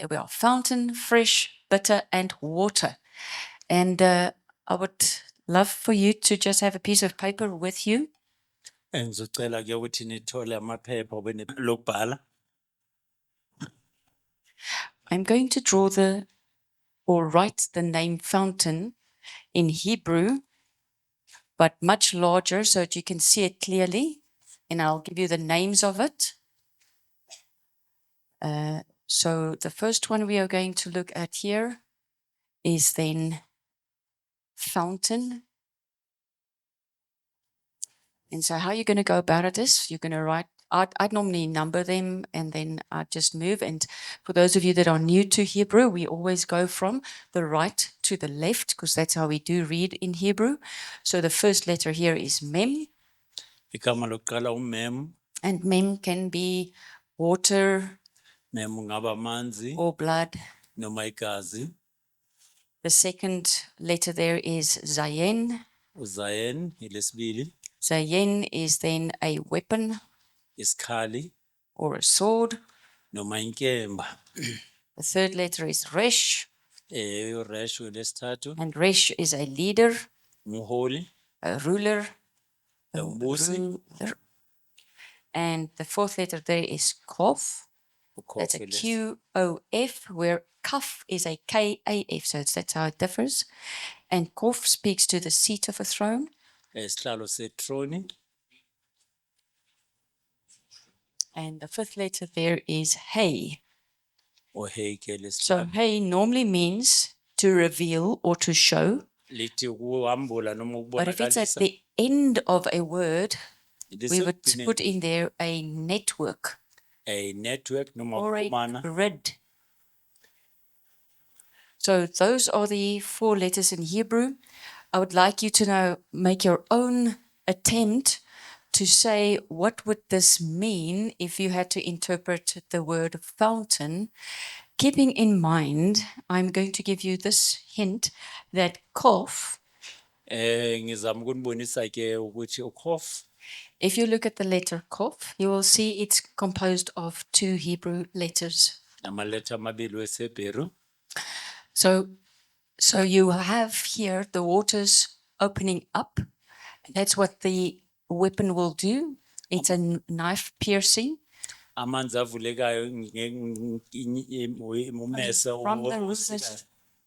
There we are, fountain, fresh, bitter, and water. And I would love for you to just have a piece of paper with you. Ngizocela ke ukuthi nithole amaphepha lokubhala. I'm going to draw or write the name fountain in Hebrew, but much larger so that you can see it clearly. And I'll give you the names of it. So the first one we are going to look at here is then fountain. And so how you're going to go about it is you're going to write, I'd normally number them and then I'd just move. And for those of you that are new to Hebrew, we always go from the right to the left because that's how we do read in Hebrew. So the first letter here is mem. Igama lokuqala umem, And mem can be water mem ungaba amanzi or blood. noma igazi. The second letter there is zayen. Uzayen ilesibili, Zayen is then a weapon isikhali or a sword. noma inkemba. The third letter is resh. Uresh ulesithathu, And resh is a leader, umholi, a ruler. umbusi, Ruler. And the fourth letter there is kof. That's a ukhofi Q-O-F, where kaf is a K-A-F. So that's how it differs. And kof speaks to the seat of a throne. isihlalo setroni. And the fifth letter there is hey. Oheke So lesihlanu. hey normally means to reveal or to show. Lithi ukuhambula noma But if it's at ukubonakalisa. the end of a word, we would Lisekugcineni. put in there a network A network noma or a ukuxhumana. grid. So those are the 4 letters in Hebrew. I would like you to now make your own attempt to say what would this mean if you had to interpret the word fountain, keeping in mind, I'm going to give you this hint that kof, Ngizama ukunibonisa ke ukuthi ukhof if you look at the letter kof, you will see it's composed of 2 Hebrew letters. amaletha amabili wesebheru. So you have here the waters opening up. That's what the weapon will do. It's a knife piercing. Amanzi avulekayo umese From the ruler's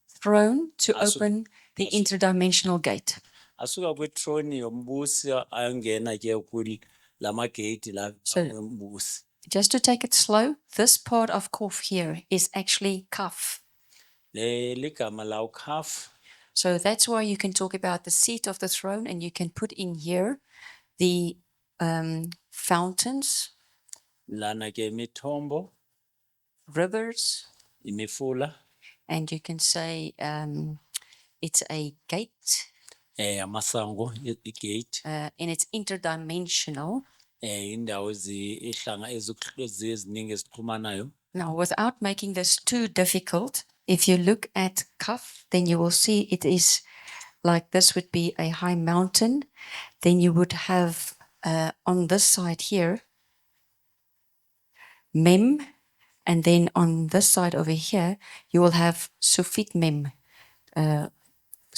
throne to open the interdimensional gate. asuka kwetroni yombusi ayongena ke kulamagate la ombusi. Just to take it slow, this part of kof here is actually kaf. Ligama la ukhaf. So that's why you can talk about the seat of the throne and you can put in here the fountains, Lana ke mithombo, rivers, imifula, and you can say it's a gate amasango, igate. and it's interdimensional. Indawo ihlanga eziningi ezixhumanayo. Now, without making this too difficult, if you look at kaf, then you will see it is like this would be a high mountain. Then you would have on this side here, mem, and then on this side over here, you will have sufit mem,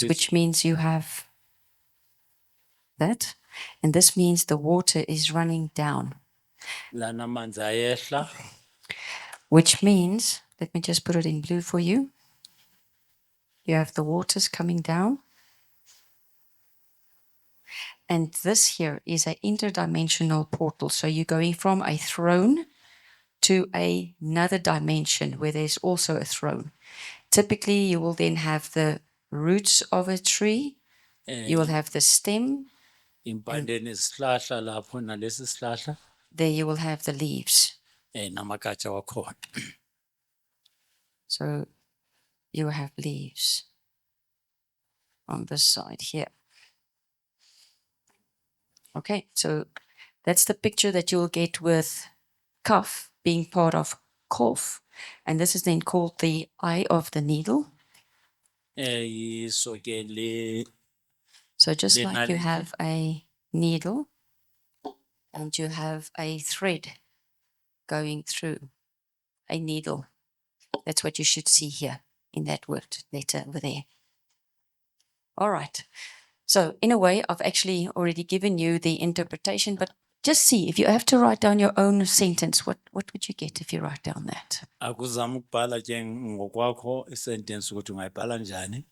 which means you have that. And this means the water is running down. Lana amanzi ayehla. Which means, let me just put it in blue for you. You have the waters coming down. And this here is an interdimensional portal. So you're going from a throne to another dimension where there's also a throne. Typically, you will then have the roots of a tree. You will have the stem. Impandeni isihlahla lapho nalesi isihlahla. There you will have the leaves. Namagatsha wakhona. So you have leaves on this side here. Okay, so that's the picture that you will get with kaf being part of kof. And this is then called the eye of the needle. So just like you have a needle and you have a thread going through a needle. That's what you should see here in that word letter over there. All right. So in a way, I've actually already given you the interpretation, but just see if you have to write down your own sentence, what would you get if you write down that? Akuzama ukubhala ke ngokwakho isentence ukuthi ungayibhala njani.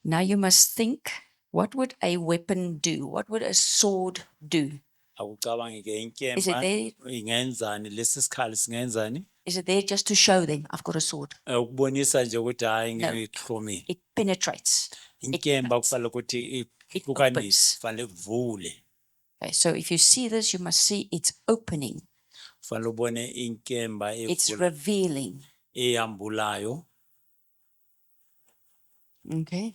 Now you must think, what would a weapon do? What would a sword do? Akucabange ke Is it inkemba there? ingenzani lesi sikhali singenzani. Is it there just to show them I've got a sword? Ukubonisa nje ukuthi hayi No. ngihlomile. It penetrates. Inkemba kufanele ukuthi ihlukanise, kufanele kuvule. Okay, so if you see this, you must see it's opening. Kufanele ubone inkemba It's evula revealing. eyambulayo. Okay.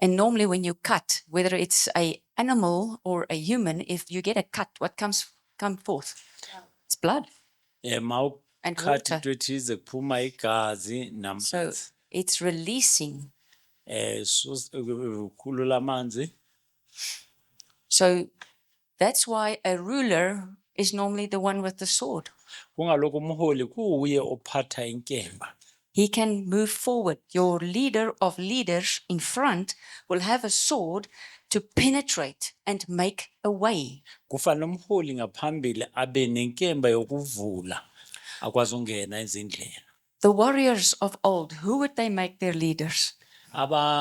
And normally when you cut, whether it's a animal or a human, if you get a cut, what come forth? It's blood. Mawukhathi And water. into ethize kuphuma igazi So namanzi. it's releasing. Khulula amanzi. So that's why a ruler is normally the one with the sword. Kungalokho umholi kuye ophatha inkemba. He can move forward. Your leader of leaders in front will have a sword to penetrate and make a way. Kufanele umholi ngaphambili abe nenkemba yokuvula akwazi ungena ezindlela. The warriors of old, who would they make their leaders?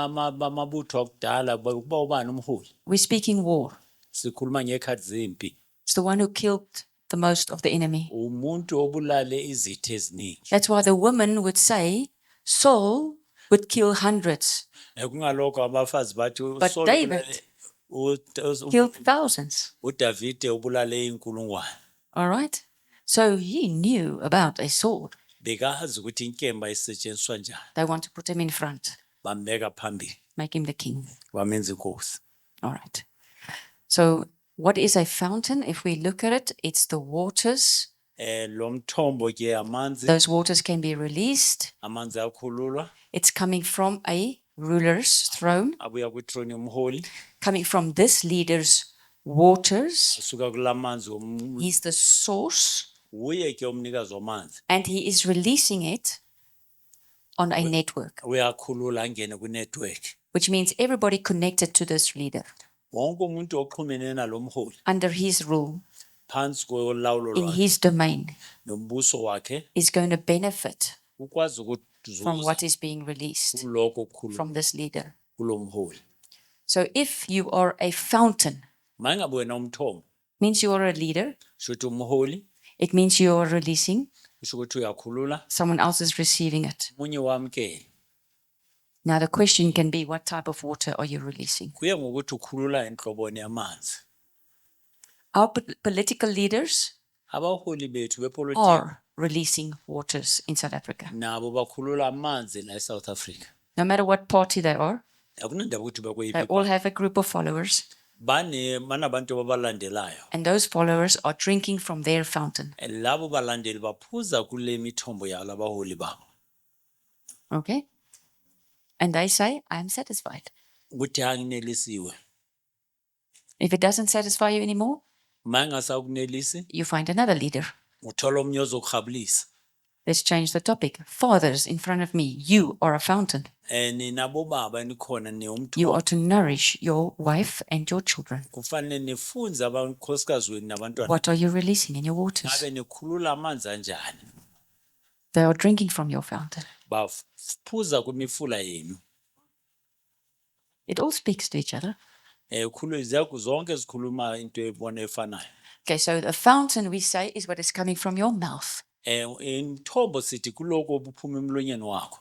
Abamabutho akudala kuba ubani umholi. We're speaking war. Sikhuluma ngekhathi zempi. It's the one who killed the most of the enemy. Umuntu obulale izitha eziningi. That's why the woman would say Saul would kill hundreds, Kungalokho abafazi bathi but uSaul David killed thousands. uDavide ubulale inkulungwane. All right. So he knew about a sword. Bekazi ukuthi inkemba isetshenziswa njani. They want to put him in front, Bambeka phambili. make him the king. Bamenza inkosi. All right. So what is a fountain? If we look at it, it's the waters. Lo mthombo ke amanzi. Those waters can be released. Amanzi akhululwa. It's coming from a ruler's throne, Abuya kwithrone yomholi. coming from this leader's waters. Asuka kulamanzi He's the source, uye ke umnikazi wamanzi. and he is releasing it on a network, Uyakhulula angene ku-network. which means everybody connected to this leader Wonke umuntu oxhumene nalomholi under his rule phansi kolawulo in lwakhe his domain nombuso wakhe is going to benefit ukwazi from ukuzuza what is being released kuloko okukhulu from this leader. kulomholi. So if you are a fountain, Mangabe wena umthombo means you are a leader. shuthi umholi It means you are releasing. kusho ukuthi uyakhulula Someone else is receiving it. umunye wamkele. Now the question can be, what type of water are you releasing? Kuye ngokuthi ukhulula enhloboni yamanzi. Our political leaders Abaholi bethu bepolitiki are releasing waters in South Africa. nabo bakhulula amanzi la eSouth Africa. No matter what party they are, Akunandaba ukuthi they bakuyiphi. all have a group of followers, Banabantu ababalandelayo. and those followers are drinking from their fountain. Labo balandeli baphuza kule mithombo yalo abaholi babo. Okay? And they say, I am satisfied. Ukuthi anginelisiwe. If it doesn't satisfy you anymore, Mangasakunelisi you find another leader. uthola omnye ozokhabulisa. Let's change the topic. Fathers in front of me, you are a fountain. Nina bobaba nikhona You neumthombo. are to nourish your wife and your children. Kufanele nifunze abankosikazi wenu nabantwana. What are you releasing in your waters? Ngabe nikhulula amanzi anjani? They are drinking from your fountain. Baphuza kwimifula yenu. It all speaks to each other. Zakho zonke zikhuluma into ebona efanayo. Okay, so the fountain, we say, is what is coming from your mouth. Imthombo sithi kuloko obuphuma emlonyeni wakho.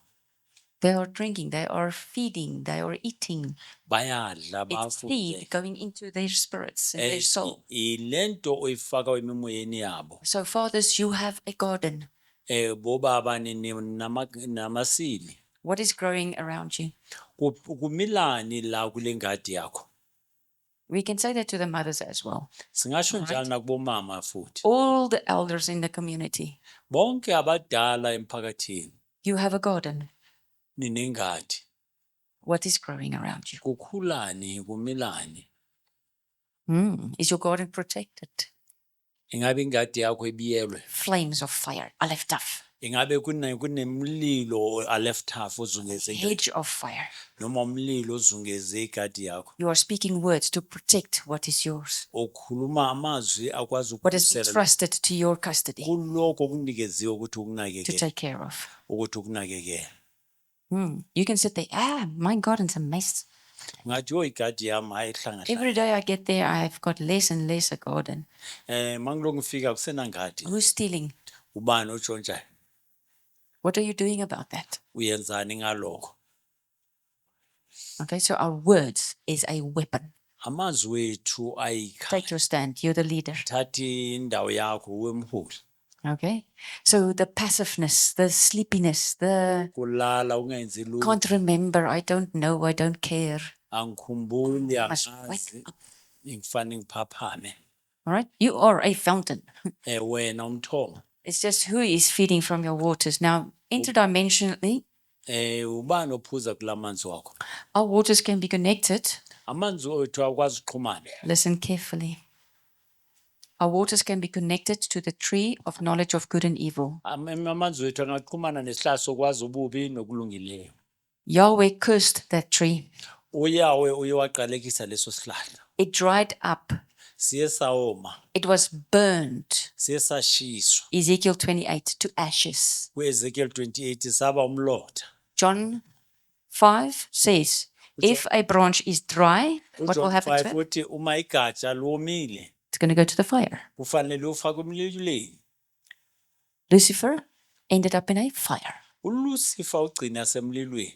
They are drinking, they are feeding, they are eating. Bayadla It's seed going into their spirits and their soul. Ilento oyifaka emimoyeni yabo. So fathers, you have a garden. Bobaba namasili. What is growing around you? Kumilani la kule ngadi yakho. We can say that to the mothers as well. Singasho njalo nakubomama futhi. All the elders in the community, Bonke abadala emphakathini you have a garden. ninengadi. What is growing around you? Kukhulani kumilani. Is your garden protected? ingabe ingadi yakho ibiyelwe, flames of fire, Aleph Taf, ingabe kunemlilo alefthafu ozungeze ingadi, hedge of fire. noma umlilo ozungeze igadi yakho, You are speaking words to protect what is yours, ukhuluma amazwi akwazi what has been ukukhusela trusted to your custody kuloko okunikeziwe ukuthi to ukunakekele, take care of. ukuthi ukunakekele. You can sit there, my garden's a mess. Ngathi yo igadi yami ayihlanga Every day I get there, I've got less and less a garden. mangiloko ngifika kusenangadi, Who's stealing? ubani otshontshayo, What are you doing about that? uyenzani ngaloko? Okay, so our words is a weapon. Amazwi wethu ayikha, Take your stand. You're the leader. thathi indawo yakho wemholi, Okay, so the passiveness, the sleepiness, the kulala ungenzi lutho, can't remember, I don't know, I don't care. angikhumbuli, Must angazi, wake up. ngifane ngiphaphame. All right, you are a fountain. Wena umthombo, It's just who is feeding from your waters. Now, interdimensionally, ubani ophuza kulamanzi wakho? our waters can be connected. Amanzi wethu akwazi ukuxhumana. Listen carefully. Our waters can be connected to the tree of knowledge of good and evil. Amanzi wethu angaxhumana nesihlahla sokwazi ububi nokulungileyo. Yahweh cursed that tree. Uyawe uyewaqalekisa leso sihlahla. It dried up. Siye sawoma, It was burned. siye sashiswa. Ezekiel 28 to ashes. Ezekiel 28 saba umlotha. John 5 says, if a branch is dry, what will John happen 5 to it? uthi uma igatsha lomile It's going to go to the fire. kufanele ufake emlilweni. Lucifer ended up in a fire, uLucifer ugcina semlilweni,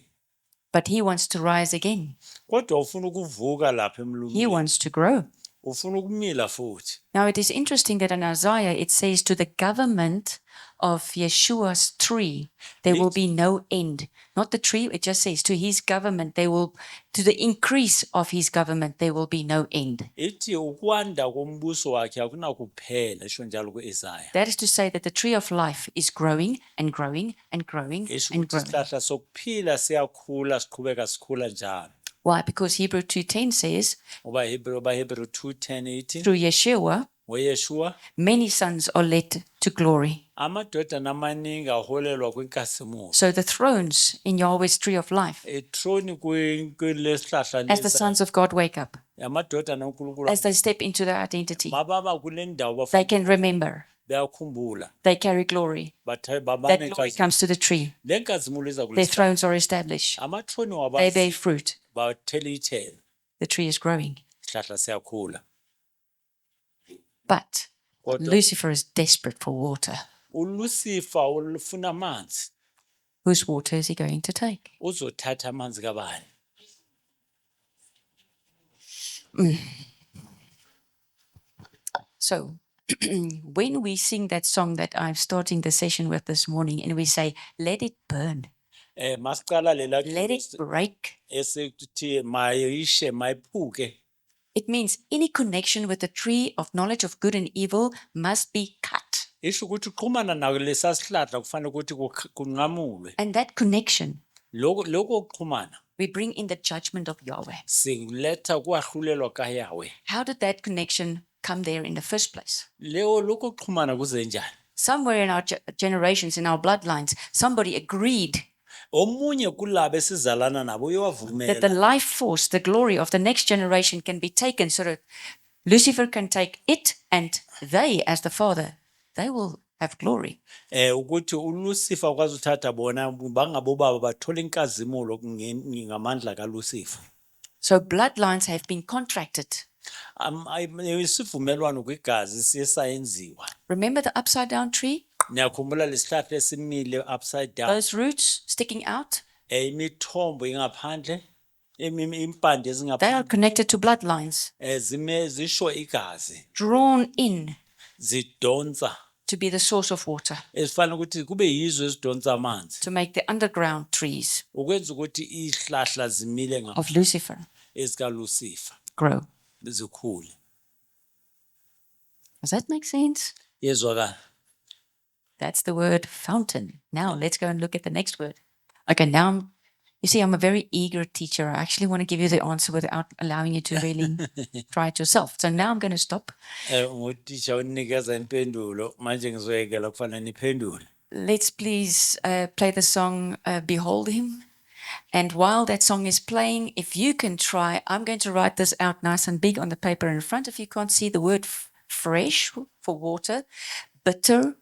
but he wants to rise again. kodwa ufuna ukuvuka lapha He emlilweni, wants to grow. ufuna ukumila futhi. Now, it is interesting that in Isaiah it says, to the government of Yeshua's tree, there will be no end. Not the tree, it just says, to his government, to the increase of his government, there will be no end. Ithi ukwanda kombuso wakhe akunakuphela, isho njalo ku-Isaya. That is to say that the tree of life is growing and growing and growing Isho and ukuthi growing. isihlahla sokuphila siyakhula siqhubeka sikhula njalo. Why? Because Hebrew 2:10 says, Ngoba Hebrew 2:10 ithi through Yeshua, ngoYeshua many sons are led to glory. amadodana amaningi aholelwa kwinkazimulo. So the thrones in Yahweh's tree of life, Ethroni kulesihlahla as the sons of God wake up, amadodana uNkulunkulu as they step into their identity, bababa kule ndawo they can remember, bayakhumbula they carry glory. That glory comes to the tree. le nkazimulo iza Their kulesihlahla. thrones are established. Amathroni They bear wabazi fruit. bathela ithelo, The tree is growing. isihlahla siyakhula. But Kodwa Lucifer is desperate for water. uLucifer ufuna amanzi, Whose water is he going to take? uzothatha amanzi kabani? So, when we sing that song that I'm starting the session with this morning, and we say, let it burn, Masicala lela let it break, esithi mayishe mayiphuke. it means any connection with the tree of knowledge of good and evil must be cut. Isho ukuthi uxhumana nawo lesa sihlahla kufanele ukuthi kunqamulwe. And that connection, Lokho kuxhumana we bring in the judgment of Yahweh. singiletha kwahlulelwa kaYahweh. How did that connection come there in the first place? Lokho kuxhumana kuze njani? Somewhere in our generations, in our bloodlines, somebody agreed Omunye kulabo esizalana nabo that the uyawavumela life force, the glory of the next generation can be taken so that Lucifer can take it, and they, as the father, they will have glory. ukuthi uLucifer kwazi uthatha bona bangabobaba bathola inkazimulo ngamandla kaLucifer. So bloodlines have been contracted. Isivumelwano kwigazi siye sayenziwa. Remember the upside down tree? Niyakhumbula lesihlahla esimile upside down, Those roots sticking out? imithombo ingaphandle, impande They are ezingaphandle connected to bloodlines, zisho igazi, drawn in zidonsa, to be the source of water, esifanele ukuthi kube yizo ezidonsa amanzi, to make the underground trees ukwenza ukuthi izihlahla zimile of Lucifer ezikaLucifer grow. zikhule. Does that make sense? Yezwakala. That's the word fountain. Now let's go and look at the next word. Okay, now You see, I'm a very eager teacher. I actually want to give you the answer without allowing you to really try it yourself. So now I'm going to stop. Ngutitsha unikeza impendulo manje ngizoyekela kufanele niphendule. Let's please play the song Behold Him. And while that song is playing, if you can try, I'm going to write this out nice and big on the paper in front. If you can't see the word fresh for water, bitter,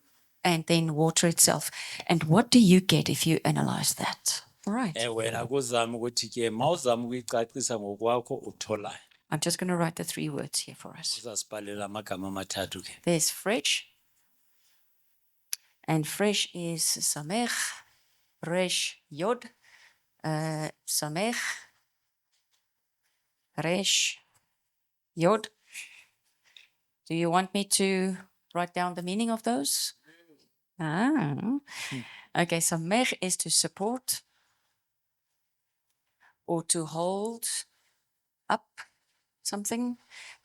and then water itself. And what do you get if you analyze that? All right. Wena kuzama ukuthi ke mawuzama ukuyicacisa ngokwakho utholayo. I'm just going to write the 3 words here for us. Uzasibhalela amagama amathathu ke. There's fresh. And fresh is samech, resh, yod. Samech, resh, yod. Do you want me to write down the meaning of those? Okay, samech is to support or to hold up something.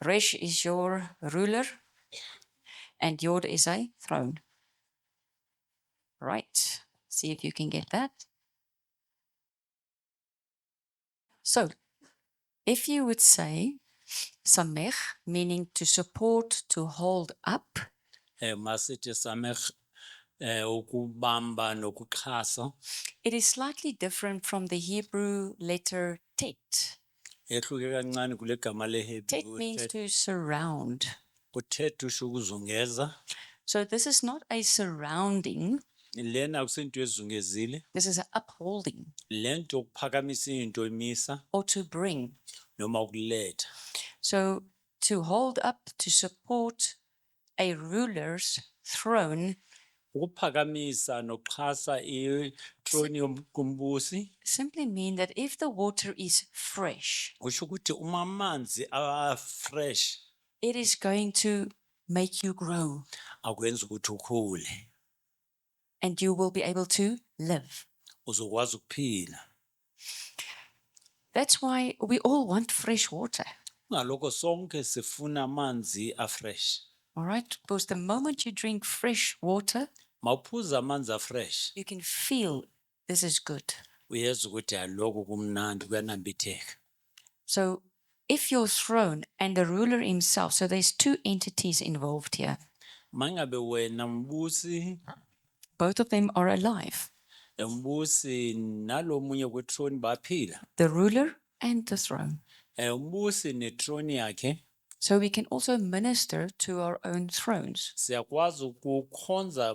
Resh is your ruler, and yod is a throne. Right, see if you can get that. So, if you would say samech, meaning to support, to hold up, Masithi samech ukubamba nokuxhasa. it is slightly different from the Hebrew letter tet. Ehluke kancane kule gama Tet leHebrew. means to surround. Uthetha usho ukuzungeza. So this is not a surrounding, Lena akusinto ezungezile. this is an upholding Lento ukuphakamisa into imisa or to bring. noma ukuletha. So to hold up, to support a ruler's throne Ukuphakamisa nokuxhasa ithrone yomkumbusi simply mean that if the water is fresh, kusho ukuthi uma amanzi a-fresh it is going to make you grow akwenza ukuthi ukhule and you will be able to live. uzokwazi ukuphila. That's why we all want fresh water. Ngalokho sonke sifuna amanzi a-fresh. All right, because the moment you drink fresh water, Mawuphuza amanzi a-fresh you can feel this is good. uyezwa ukuthi alokho kumnandi kuyanambitheka. So if your throne and the ruler himself, so there's 2 entities involved here. Mangabe wena mbusi Both of them are alive, umbusi nalomunye kwethrone baphila. the ruler and the throne. Umbusi nethrone yakhe So we can also minister to our own thrones siyakwazi ukukhonza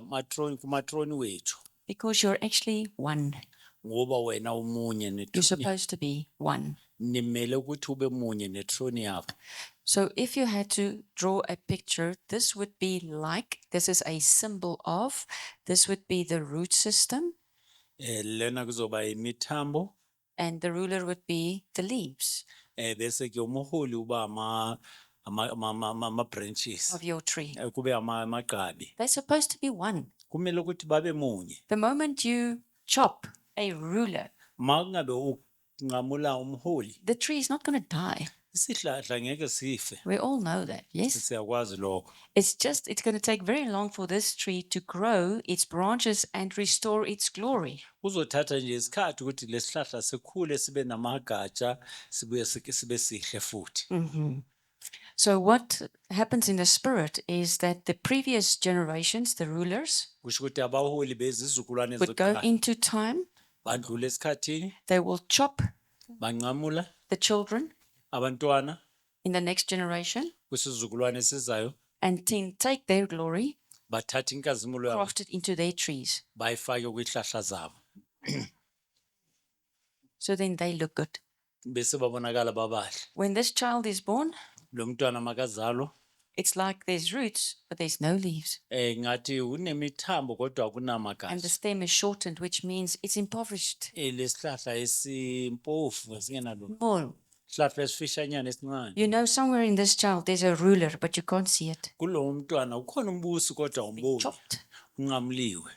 kumathrone wethu because you're actually one. ngoba wena umunye You're nethrone supposed to be one. nimele ukuthi ube munye nethrone yakho. So if you had to draw a picture, this would be like, this is a symbol of, this would be the root system, Lena kuzoba imithambo and the ruler would be the leaves bese ke umholi uba ama branches of your tree. kube amagqabi. They're supposed to be one. Kumele ukuthi babe munye. The moment you chop a ruler, Mangabe unqamula umholi the tree is not going to die. isihlahla ngeke sife. We all know that, yes? Siyakwazi lokho. It's going to take very long for this tree to grow its branches and restore its glory. Uzothatha nje isikhathi ukuthi lesihlahla sikhule sibe namagatsha sibuye sibe sihle futhi. So what happens in the spirit is that the previous generations, the rulers, Kusho ukuthi abaholi bezizukulwane would go zokuqala into time, badlula esikhathini they will chop banqamula the children abantwana in the next generation kwisizukulwane esizayo and then take their glory, bathatha inkazimulo yabo craft it into their trees. bayifake kwihlahla zabo So then they look good. bese babonakala babahle. When this child is born, Lo mntwana makazalwa it's like there's roots, but there's no leaves. ngathi unemithambo kodwa And the akunamagatsha. stem is shortened, which means it's impoverished. Lesihlahla esimpofu esingenalo More. isihlahla esifishanyana esincane. You know, somewhere in this child, there's a ruler, but you can't see it. Kulo mntwana ukhona umbusi kodwa umboni Chopped. unqamuliwe.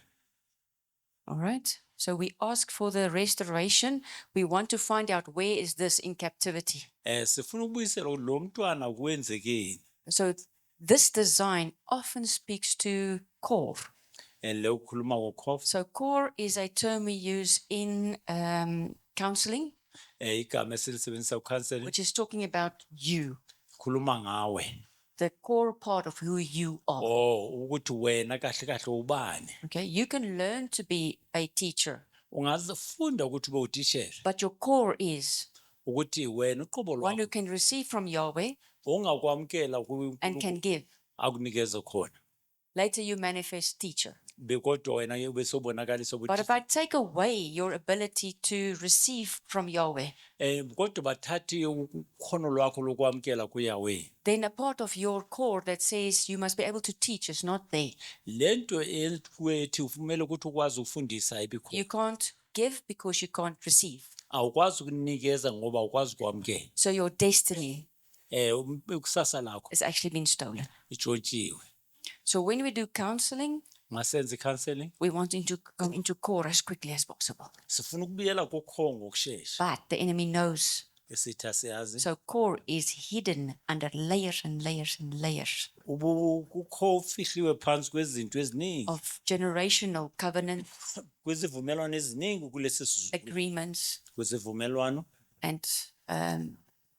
All right. So we ask for the restoration. We want to find out where is this in captivity. Sifuna ukubuyisela lo mntwana kwenzekeni. So this design often speaks to core. Le ukhuluma ngokhofu. So core is a term we use in counseling, igama esilisebenzisa counseling which is talking about you, khuluma ngawe the core part of who you are. ukuthi wena kahle kahle ubani. Okay, you can learn to be a teacher, Ungazifunda ukuthi ube utitshere but your core is ukuthi wena uqobo one who lwakho can receive from Yahweh ongakwamkela and kuNkulunkulu can give. akunikeze khona. Later you manifest teacher. Bekodwa wena bese ubonakalisa But if ukuthi I take away your ability to receive from Yahweh, kodwa bathathe ukhono lwakho lokwamkela kuYahweh. then a part of your core that says you must be able to teach is not there. Lento ethi ufumele ukuthi ukwazi ukufundisa ibikho. You can't give because you can't receive. Awukwazi ukunikeza ngoba awukwazi kwamkela. So your destiny Ikusasa lakho has actually been stolen. itshontshiwe. So when we do counseling, Masenze counseling we want to go into core as quickly as possible. sifuna ukubuyela kukhongo ngokusheshsha But the enemy knows. esithi asiyazi. So core is hidden under layers and layers and layers Kukho ufihliwe phansi kwezinto eziningi of generational covenants, kwezivumelwano eziningi kulesi sizwe agreements, kwezivumelwano and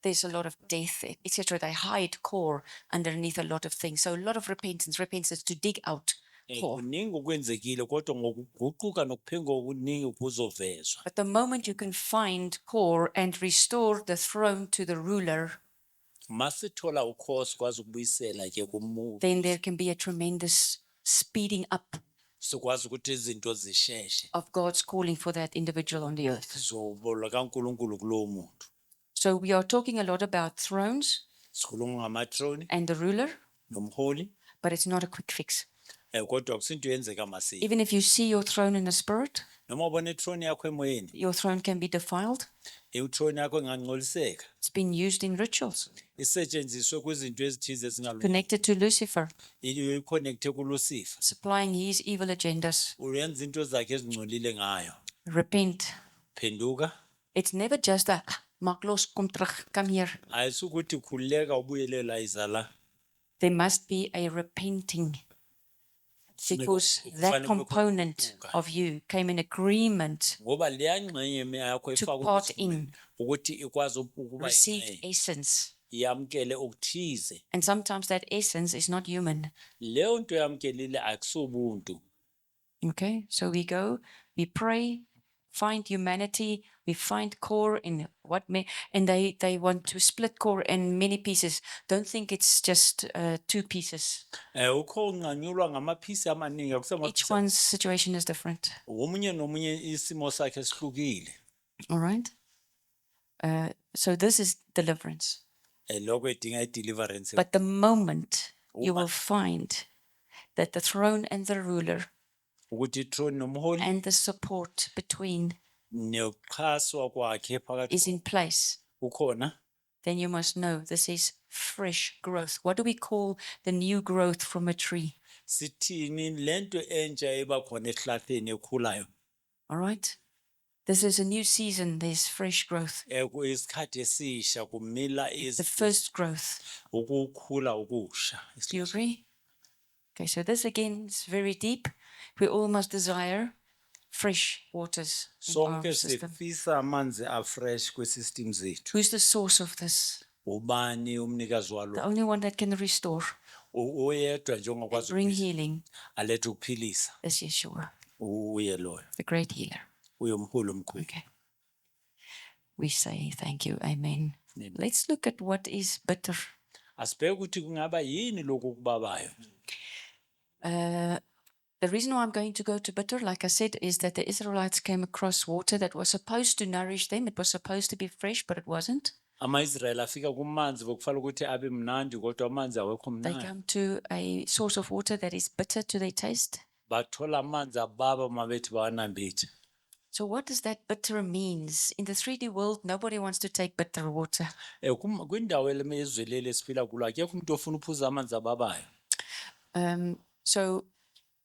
there's a lot of death, etc. They hide core underneath a lot of things. So a lot of repentance to dig out core. kuningi okwenzekile kodwa ngokuguquka nokuphenguka okuningi kuzovezwa. But the moment you can find core and restore the throne to the ruler, Masithola ukhosi kwazi ukubuyisela ke kumuntu then there can be a tremendous speeding up sikwazi ukuthi izinto zisheshshe of God's calling for that individual on the earth. zobola kaNkulunkulu kulowo muntu. So we are talking a lot about thrones Sikhuluma ngamatroni and the ruler, nomholi but it's not a quick fix. kodwa akusinto yenzeka masinya. Even if you see your throne in the spirit, Noma ubona itroni yakho emoyeni your throne can be defiled. itroni yakho ingangcoliseka It's been used in rituals, isetshenziswe kwizinto ezithize ezingalungile connected to Lucifer, iconnecte kuLucifer supplying his evil agendas. uyenza into zakhe ezingcolile ngayo. Repent. Phenduka It's never just a, maak los, kom terug, come here. ayisukuthi khuleka ubuyelela izala. There must be a repenting, because that component of you came in agreement Ngoba leya ngxenye yakho to ifaka part in, ukuthi ikwazi ukuba received ingxenye, essence. yamkele okuthize. And sometimes that essence is not human. Leyo nto yamkelile akusobuntu. Okay, so we go, we pray, find humanity, we find core in what may, and they want to split core in many pieces. Don't think it's just 2 pieces. Ukho nganyulwa ngamaphisi amaningi Each akusamaphisi. one's situation is different. Omunye nomunye isimo sakhe sihlukile. All right. So this is deliverance. Lokho edinga ideliverance. But the moment you will find that the throne and the ruler Ukuthi itroni nomholi and the support between nokuxhaswa kwakhe is phakathi in place, ukhona. then you must know this is fresh growth. What do we call the new growth from a tree? Sithini lento entsha eba khona esihlahleni ekhulayo. All right. This is a new season. There's fresh growth. Isikhathi esisha kumila The first growth. ukukhula okusha. Do you agree? Okay, so this again is very deep. We all must desire fresh waters in our Sonke system. sifisa amanzi afresh kwisystem zethu. Who's the source of this? Ubani umnikazi The walo? only one that can restore, Oyedwa nje ongakwazi bring healing alethe ukuphilisa. is Yeshua, Uye loyo. the great healer. Uyomholi omkhulu. Okay. We say thank you. Amen. Amen. Let's look at what is bitter. Asibheke ukuthi kungaba yini lokho kubabayo. The reason why I'm going to go to bitter, like I said, is that the Israelites came across water that was supposed to nourish them. It was supposed to be fresh, but it wasn't. Ama-Israyeli afika kumanzi bokufala ukuthi abe mnandi kodwa amanzi awekho They mnandi. come to a source of water that is bitter to their taste. Bathola amanzi ababa uma bethi bawanambithe. So what does that bitter means? In the 3D world, nobody wants to take bitter water. Kwindawo ezwelele esiphila kulo akekho umuntu ofuna uphuza amanzi ababayo. So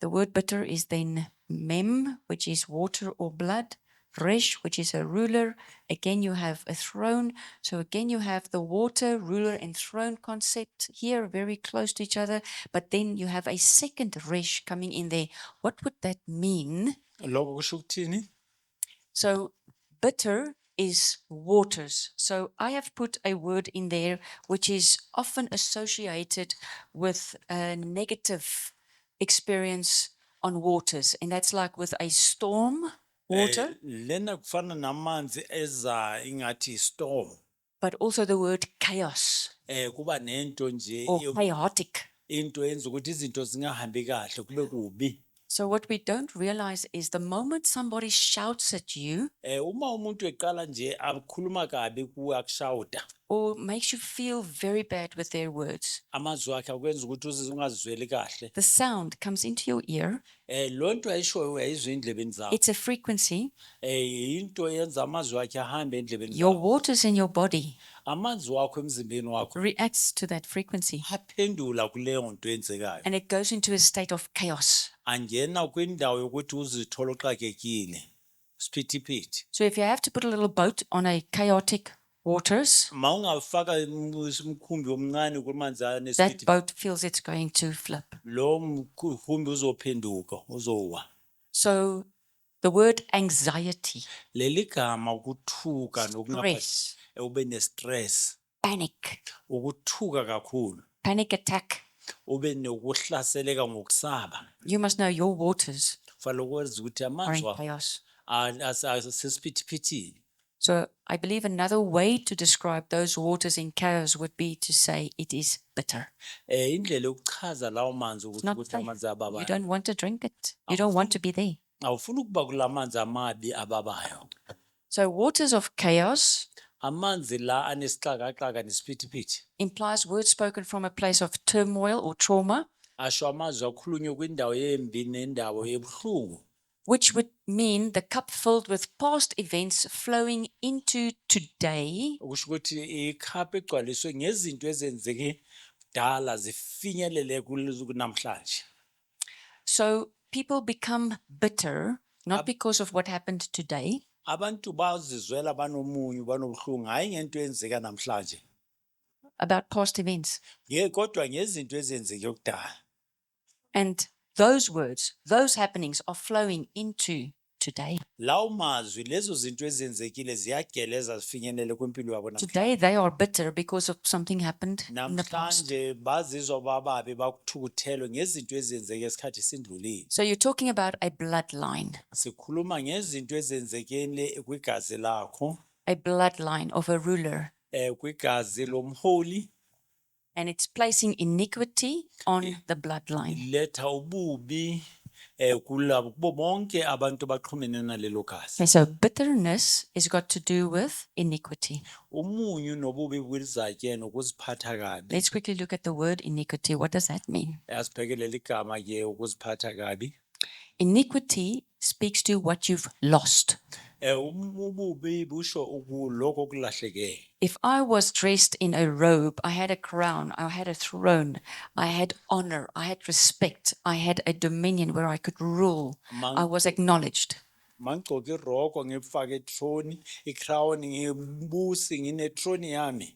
the word bitter is then mem, which is water or blood. Resh, which is a ruler. Again, you have a throne. So again, you have the water, ruler, and throne concept here, very close to each other. But then you have a second resh coming in there. What would that mean? Lokho kusho ukuthini? So bitter is waters. So I have put a word in there which is often associated with a negative experience on waters. And that's like with a storm, water, Lena kufana namanzi eza ingathi storm. but also the word chaos Kuba nento nje or chaotic. into enza ukuthi izinto zingahambi kahle kube kubi. So what we don't realize is the moment somebody shouts at you Uma umuntu eqala nje akhuluma kabi kuwe akushawuda, or makes you feel very bad with their words, amazwi akhe akwenza ukuthi ungazizweli kahle. the sound comes into your ear. Lonto ayishoyo uyayizwa endlebeni zakho. It's a frequency. Into yenza amazwi akhe ahambe endlebeni Your zakho. waters in your body Amanzi wakho emzimbeni wakho reacts to that frequency aphendula kuleyo nto yenzekayo. and it goes into a state of chaos. Angena kwindawo yokuthi uzithola uxakekile. Siphithiphithi. So if you have to put a little boat on a chaotic waters, Ma ungafaka umkhumbi omncane kumanzi that anesiphithiphithi, boat feels it's going to flip. lo mkhumbi uzophenduka, uzowa. So the word anxiety, Leli gama ukuthuka stress, ube ne-stress, panic, ukuthuka kakhulu, panic attack, ube nokuhlaseleka ngokusaba. you must know your waters Kufanele ukwazi ukuthi are in amanzi wakho chaos. asesiphithi. So I believe another way to describe those waters in chaos would be to say it is bitter. Indlela yokuchaza lawo manzi It's not ukuthi safe. amanzi You ababayo. don't want to drink it. You don't want to be there. Awufuni ukuba kulamanzi amabi ababayo. So waters of chaos Amanzi la anesixakaxaka nesiphithiphithi. implies words spoken from a place of turmoil or trauma, Asho amazwi akhulunywe kwindawo yembi nendawo ebuhlungu. which would mean the cup filled with past events flowing into today Okusho ukuthi ikhapha egcwaliswe ngezinto ezenzeke kudala zifinyelele kunamhlanje. So people become bitter, not because of what happened today, Abantu bazizwela banomunyu banobuhlungu hayi ngento eyenzeka namhlanje. about past events. Kodwa ngezinto ezenzeke kudala. And those words, those happenings are flowing into today. Lawo mazwi lezo zinto ezenzekile ziyageleza zifinyelele kwimpilo yabo namhlanje. Today they are bitter because of something happened in the past. Namhlanje bazizwa bababi bakuthukuthelwe ngezinto ezenzeke esikhathi sindlulile. So you're talking about a bloodline, Sikhuluma ngezinto ezenzekele kwigazi lakho, a bloodline of a ruler, kwigazi lomholi, and it's placing iniquity on the bloodline. letha ububi kulabo kubo bonke abantu baxhumene nalelo gazi. Okay, so bitterness has got to do with iniquity. Umunyu nobubi kwizatye nokuziphatha kabi. Let's quickly look at the word iniquity. What does that mean? Asibhekelele igama ke ukuziphatha kabi. Iniquity speaks to what you've lost. Ububi busho lokho okulahlekile. If I was dressed in a robe, I had a crown, I had a throne, I had honor, I had respect, I had a dominion where I could rule, I was acknowledged. Mangcoka iroko ngifake ithrone, icrown ngibusi nginethrone yami.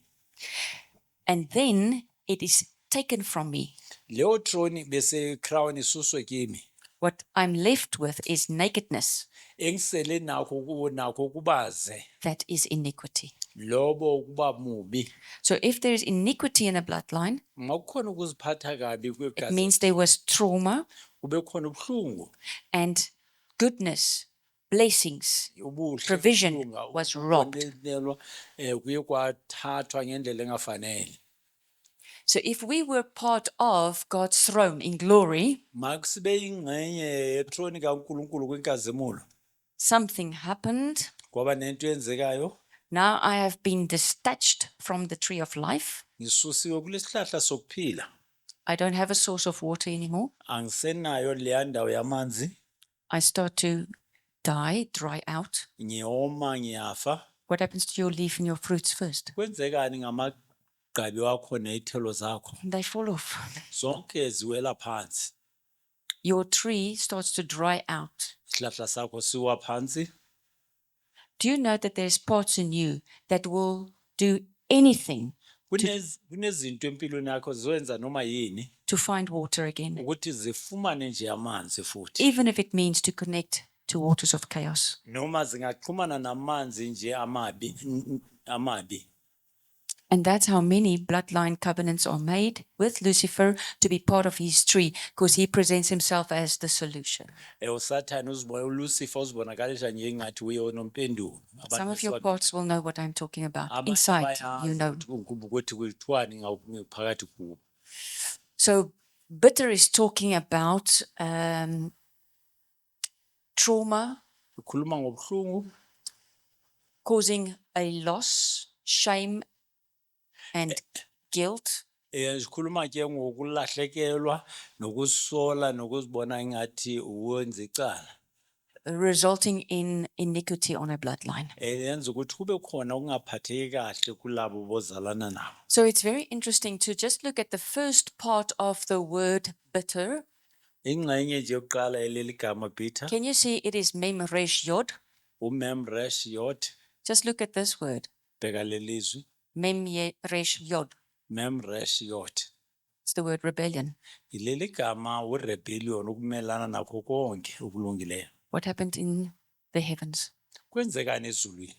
And then it is taken from me. Leyo throne bese crown isuswe kimi. What I'm left with is nakedness. Engisele nakho kubaze. That is iniquity. Lobo kuba mubi. So if there is iniquity in a bloodline, Makukhona ukuziphatha kabi it kwegazi. means there was trauma Kube khona ubuhlungu. and goodness, blessings, Ubuhle. provision ubuhlungu, was robbed. ukonelelwa, kuye kwathathwa ngendlela engafanele. So if we were part of God's throne in glory, Makusibe ingxenye yethrone kaNkulunkulu kwinkazimulo. something happened. Kwaba nento yenzekayo. Now I have been detached from the tree of life. Ngisusiwe kulesihlahla sokuphila. I don't have a source of water anymore. Angisenayo leya ndawo yamanzi. I start to die, dry out. Ngiyoma ngiyafa. What happens to your leaf and your fruits first? Kwenzekani ngamagqabi wakho nezithelo zakho? They fall off. Zonke ziwela phansi. Your tree starts to dry out. Isihlahla sakho siwa phansi. Do you know that there's parts in you that will do anything Kunezinto empilweni yakho ziwenza noma yini to find water again, ukuthi zifumane nje amanzi futhi. even if it means to connect to waters of chaos. noma zingaxhumana namanzi nje amabi. And that's how many bloodline covenants are made with Lucifer to be part of his tree, because he presents himself as the solution. Usathane uLucifer uzibonakalisha nje ngathi uye onompendulo. Some of your parts will know what I'm talking about. Abanye Inside, bayazi you know. ukuthi kuthiwani ngaphakathi kubo. So bitter is talking about trauma, Ukhuluma ngobuhlungu, causing a loss, shame, and guilt. sikhuluma ke ngokulahlekelwa nokusola nokuzibona ingathi uwenza icala. Resulting in iniquity on a bloodline. Yenza ukuthi kube khona ukungaphatheki kahle kulabo bozalana nabo. So it's very interesting to just look at the first part of the word bitter. Ingxenye nje yokuqala eleli gama bitter, Can you see it is mem resh yod? umem resh yod, Just look at this word, bheka lelizwi, mem resh yod. mem resh yod. It's the word rebellion. Ileli gama urebellion ukumelana nakho konke okulungileyo. What happened in the heavens Kwenzekani ezulwini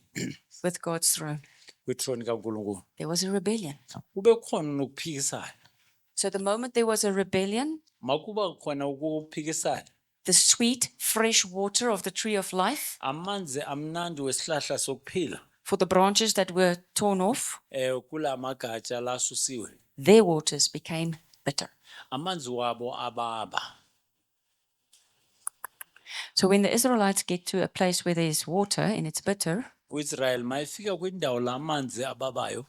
with God's throne? kwithrone kaNkulunkulu? There was a rebellion. Kube khona ukuphikisana. So the moment there was a rebellion, Makuba khona ukuphikisana, the sweet, fresh water of the tree of life amanzi amnandi wesihlahla sokuphila for the branches that were torn off, kulamagatsha lasusiwe, their waters became bitter. amanzi wabo ababa. So when the Israelites get to a place where there is water and it's bitter, Israel mayifika kwindawo lamanzi ababayo,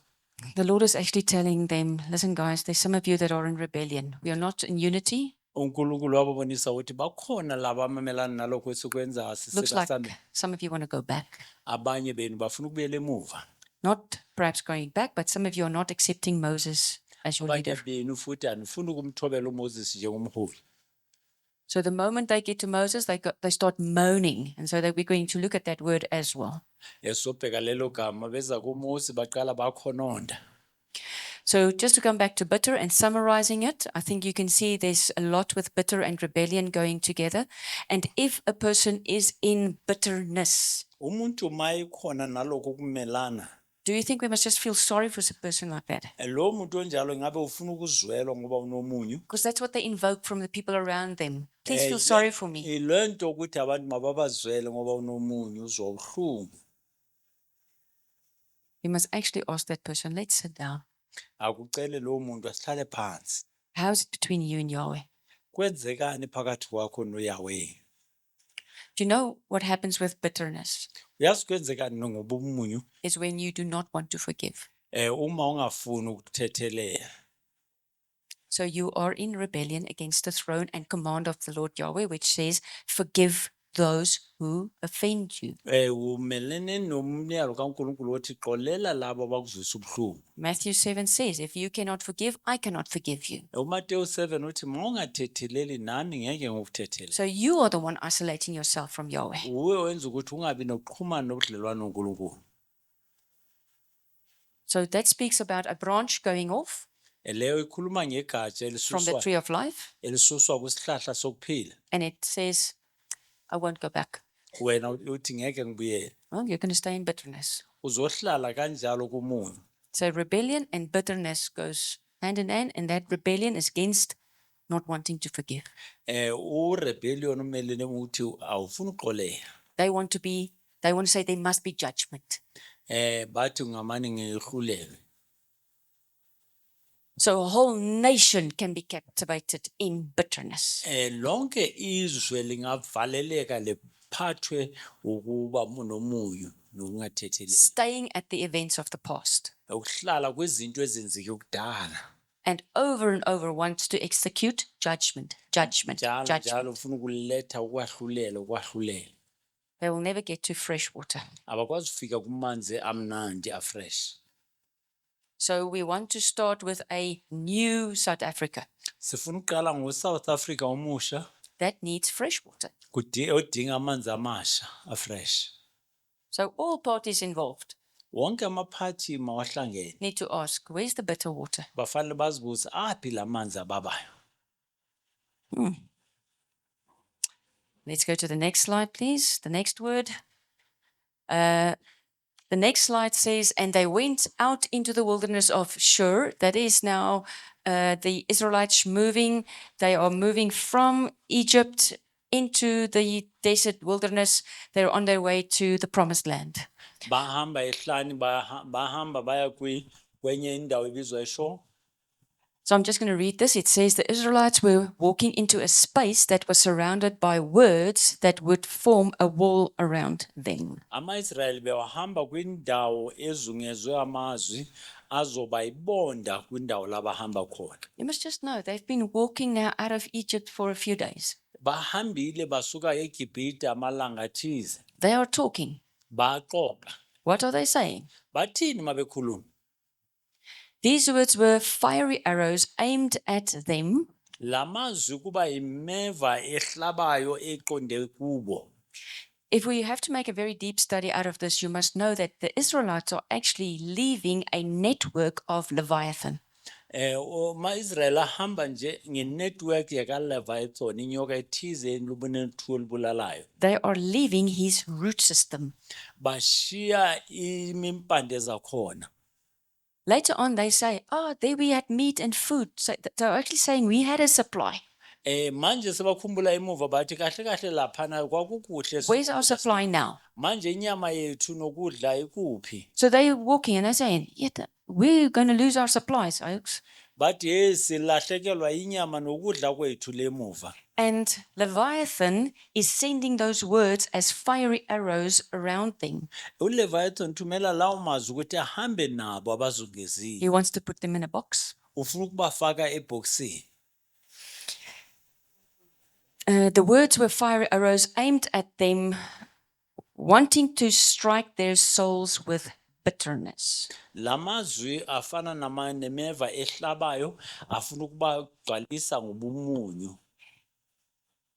the Lord is actually telling them, listen guys, there's some of you that are in rebellion. We are not in unity. uNkulunkulu wababonisa ukuthi bakhona laba amamelana nalokho esikwenza Looks like sisebasanda. some of you want to go back. Abanye benu bafuna ukubuyela emuva. Not perhaps going back, but some of you are not accepting Moses as your Abanye leader. benu futhi anifuni ukumthobela uMoses njengomholi. So the moment they get to Moses, they start moaning. And so that we're going to look at that word as well. Esobheka lelo gama beza kuMose baqala bakhononda. So just to come back to bitter and summarizing it, I think you can see there's a lot with bitter and rebellion going together. And if a person is in bitterness, Umuntu mayikhona nalokho kumelana. do you think we must just feel sorry for a person like that? Lo muntu onjalo ngabe ufuna ukuzwelwa ngoba unomunyu. Because that's what they invoke from the people around them. Please feel sorry for me. Ilento ukuthi abantu mababazwele ngoba unomunyu uzwa ubuhlungu. We must actually ask that person, let's sit down. Akucele lo muntu asihlale phansi. How is it between you and Yahweh? Kwenzekani phakathi kwakho noYahweh? Do you know what happens with bitterness? Uyazi kwenzekani ngoba umunyu? Is when you do not want to forgive. Uma ungafuni ukuthethelela. So you are in rebellion against the throne and command of the Lord Yahweh, which says, forgive those who offend you. Umelene nomyalo kaNkulunkulu othi xolela labo abakuzwisa ubuhlungu. Matthew 7 says, if you cannot forgive, I cannot forgive you. uMateyu 7 uthi mawungathetheleli nami ngeke ngikuthethele. So you are the one isolating yourself from Yahweh. Uwe wenza ukuthi ungabi nokuxhumana nobudlelwano noNkulunkulu. So that speaks about a branch going off Leyo ikhuluma ngegatsha from the tree elisuswa of life, elisuswa kwisihlahla sokuphila. and it says, I won't go back. Wena uthi ngeke ngibuyele. Well, you're going to stay in bitterness. Uzohlala kanjalo kumunyu. So rebellion and bitterness goes hand in hand, and that rebellion is against not wanting to forgive. Urebellion umelene uthi awufuni uxolela. They want to say there must be judgment. Bathi ngamani ngihlulelwe. So a whole nation can be captivated in bitterness. Lonke izwe lingavaleleka lephathwe ukuba nomunyu nokungathetheleli. Staying at the events of the past. Ukuhlala kwezinto ezenzeke kudala. And over wants to execute judgment. Njalo ufuna ukuletha ukwahlulela. They will never get to fresh water. Abakwazi ufika kumanzi amnandi afresh. So we want to start with a new South Africa Sifuna uqala ngoSouth Africa omusha that needs fresh water. odinga amanzi amasha afresh. So all parties involved Wonke amaphathi mawahlangene. need to ask, where's the bitter water? Bafanele bazibuze aphi lamanzi ababayo. Let's go to the next slide, please. The next word. The next slide says, and they went out into the wilderness of Shur. That is now the Israelites moving. They are moving from Egypt into the desert wilderness. They're on their way to the promised land. bahamba ehlani bahamba baya kwenye indawo ebizwa eShor. So I'm just going to read this. It says the Israelites were walking into a space that was surrounded by words that would form a wall around them. Ama-Israyeli bewahamba kwindawo ezungezwe amazwi azoba ibonda kwindawo labahamba khona. You must just know they've been walking now out of Egypt for a few days. Bahambile basuka eGibhite amalanga athize. They are talking. Baxoxa. What are they saying? Bathini mabekhuluma? These words were fiery arrows aimed at them. Lamazwi kuba imeva ehlabayo eqonde kubo. If we have to make a very deep study out of this, you must know that the Israelites are actually leaving a network of Leviathan. Ma-Israyeli ahamba nje ngenetwork yakaLeviathan inyoka ethize elubunethu olubulalayo. They are leaving his root system. Bashiya imimpande zakhona. Later on, they say, oh, there we had meat and food. So they're actually saying we had a supply. Manje sebakhumbula emuva bathi kahle kahle laphana kwakukuhle. Where's our supply now? Manje inyama yethu nokudla ikuphi? So they're walking and they're saying, yeah, we're going to lose our supplies, folks. Bathi hey silahlekelwa inyama nokudla kwethu lemuva. And Leviathan is sending those words as fiery arrows around them. ULeviathan thumela lawo mazwi ukuthi ahambe nabo abazungeziwe. He wants to put them in a box. Ufuna ukubafaka eboxini. The words were fiery arrows aimed at them, wanting to strike their souls with bitterness. Lamazwi afana nemeva ehlabayo afuna ukubagcwalisa ngobumunyu.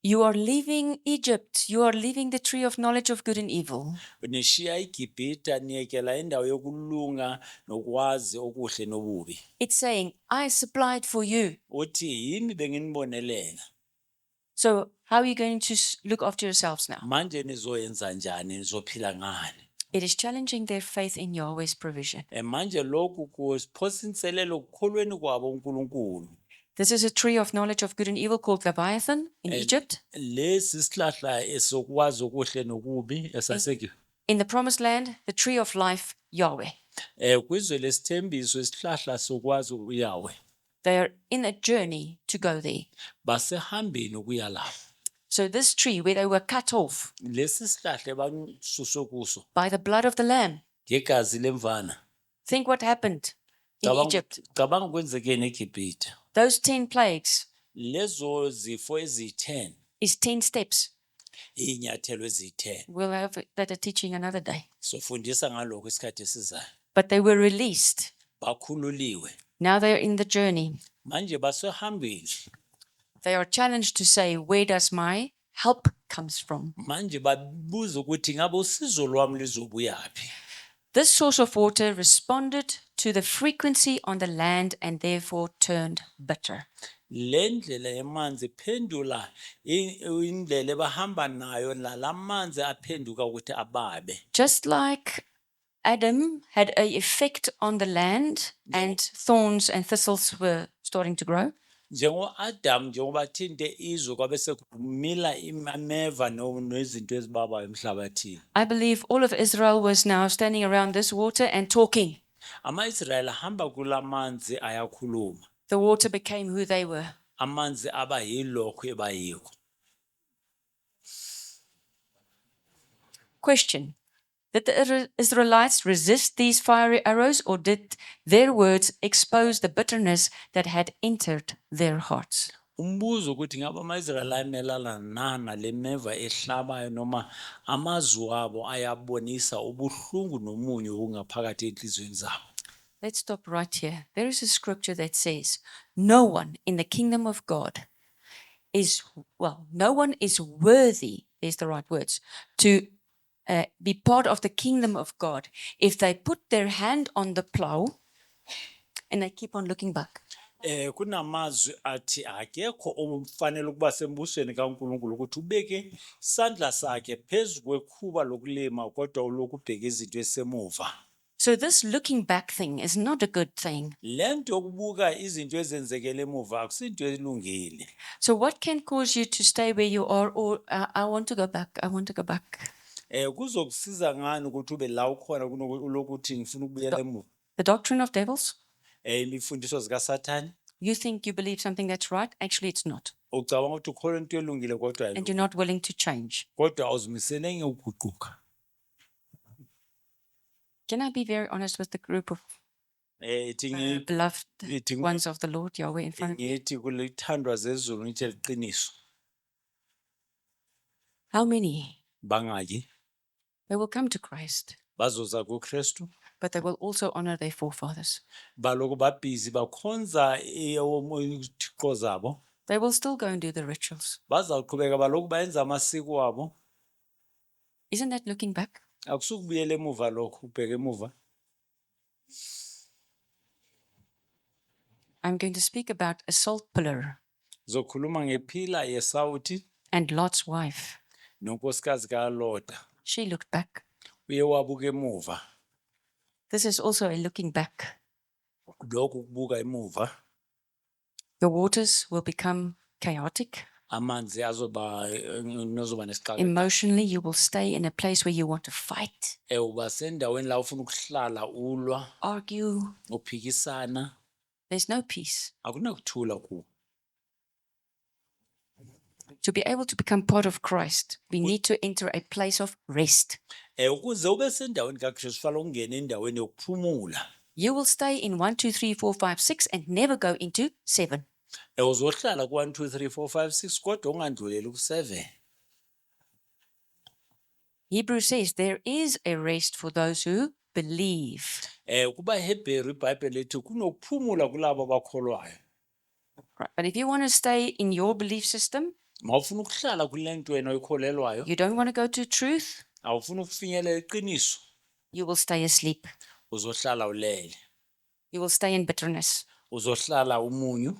You are leaving Egypt. You are leaving the tree of knowledge of good and evil. Nishiya iGibhita niyekela indawo yokulunga nokwazi okuhle nobubi. It's saying, I supplied for you. Uthi yimi benginibonelela. So how are you going to look after yourselves now? Manje nizoyenza njani nizophila ngani? It is challenging their faith in Yahweh's provision. Manje lokhu kuphosa inselelo kukholweni kwabo uNkulunkulu. This is a tree of knowledge of good and evil called Leviathan in Egypt. Lesi sihlahla esokwazi okuhle nokubi esaseke. In the promised land, the tree of life, Yahweh. Kwizwe lesithembiso isihlahla sokwazi uYahweh. They are in a journey to go there. Basehambeni ukuya lapho. So this tree where they were cut off Lesi sihlahla basuswe kuso by the blood of the lamb. ngegazi lemvana. Think what happened in Egypt. Cabanga kwenzekeni eGibhite. Those 10 plagues Lezo zifo ezi10 is 10 steps. inyathelo ezi10. We'll have that a teaching another day. Sofundisa ngalokho isikhathi esizayo. But they were released. Bakhululiwe. Now they are in the journey. Manje basehambile. They are challenged to say, where does my help comes from? Manje babuza ukuthi ngabe usizo lwami lizobuyaphi. This source of water responded to the frequency on the land and therefore turned bitter. Lendlela yamanzi pendula indlela bahamba nayo lamanzi aphenduka ukuthi ababe. Just like Adam had an effect on the land and thorns and thistles were starting to grow. Njengo Adam njengoba thinte izwe kwabese kumila ameva nezinto ezibabayo emhlabathini. I believe all of Israel was now standing around this water and talking. Ama-Israyeli ahamba kulamanzi ayakhuluma. The water became who they were. Amanzi aba yilokho ebayikho. Question. Did the Israelites resist these fiery arrows, or did their words expose the bitterness that had entered their hearts? Umbuzo ukuthi ngabe ama-Israyeli amelana nana lemeva ehlabayo noma amazwi abo ayabonisa ubuhlungu nomunyu ongaphakathi enhlizweni zabo. Let's stop right here. There is a scripture that says, no one in the kingdom of God no one is worthy, there's the right words, to be part of the kingdom of God if they put their hand on the plow and they keep on looking back. Kunamazwi athi akekho umfanele ukuba sembusweni kaNkulunkulu ukuthi ubeke isandla sakhe phezu kwekhuba lokulima kodwa ulokubheka izinto esemuva. So this looking back thing is not a good thing. Lento yokubuka izinto ezenzekele emuva akusinto elungile. So what can cause you to stay where you are, or I want to go back, I want to go back? Kuzokusiza ngani ukuthi ube la ukhona kunokuthi ngifuna ukubuyela emuva? The doctrine of devils? Imifundiso zikaSathane. You think you believe something that's right, actually it's not. Ucabanga ukuthi ukholwa into elungile kodwa And you're not willing to change. kodwa awuzimiselenge ukuguquka. Can I be very honest with the group of beloved ones of the Lord, Yahweh, in front of me? Ngithi kulithandwa zezulu ngithi liqiniso. How many? Bangaki They will come to Christ, bazoza kuKristu but they will also honor their forefathers. baloku babhizi bakhonza izithixo zabo. They will still go and do the rituals. Bazawuqhubeka baloku bayenza amasiko abo. Isn't that looking back? Akusukubuyela emuva lokho ubheke emuva. I'm going to speak about a salt pillar Zokhuluma ngephila yeSawuthi and Lot's wife. nonkosikazi kaLoda. She looked back. Uye wabuka emuva. This is also a looking back. Lokhu kubuka emuva. Your waters will become chaotic. Amanzi azoba nesixaka. Emotionally, you will stay in a place where you want to fight, Uba sendaweni la ufuna ukuhlala ulwa, argue. uphikisana, There's no peace. akunakuthula kuwo. To be able to become part of Christ, we need to enter a place of rest. Ukuze ube sendaweni kaKristu kufanele ungene endaweni yokuphumula. You will stay in 1, 2, 3, 4, 5, 6 and never go into 7. Uzohlala ku 1 2 3 4 5 6 kodwa ungandluleli ku 7. Hebrews says there is a rest for those who believe. Kuba Hebrew iBhayibheli lithi kunokuphumula kulabo abakholwayo. Right. But if you want to stay in your belief system, Mawufuna ukuhlala kulento wena oyikholelwayo, you don't want to go to truth, awufuna ukufinyelela iqiniso, you will stay asleep. uzohlala ulele. You will stay in bitterness. Uzohlala umunyu,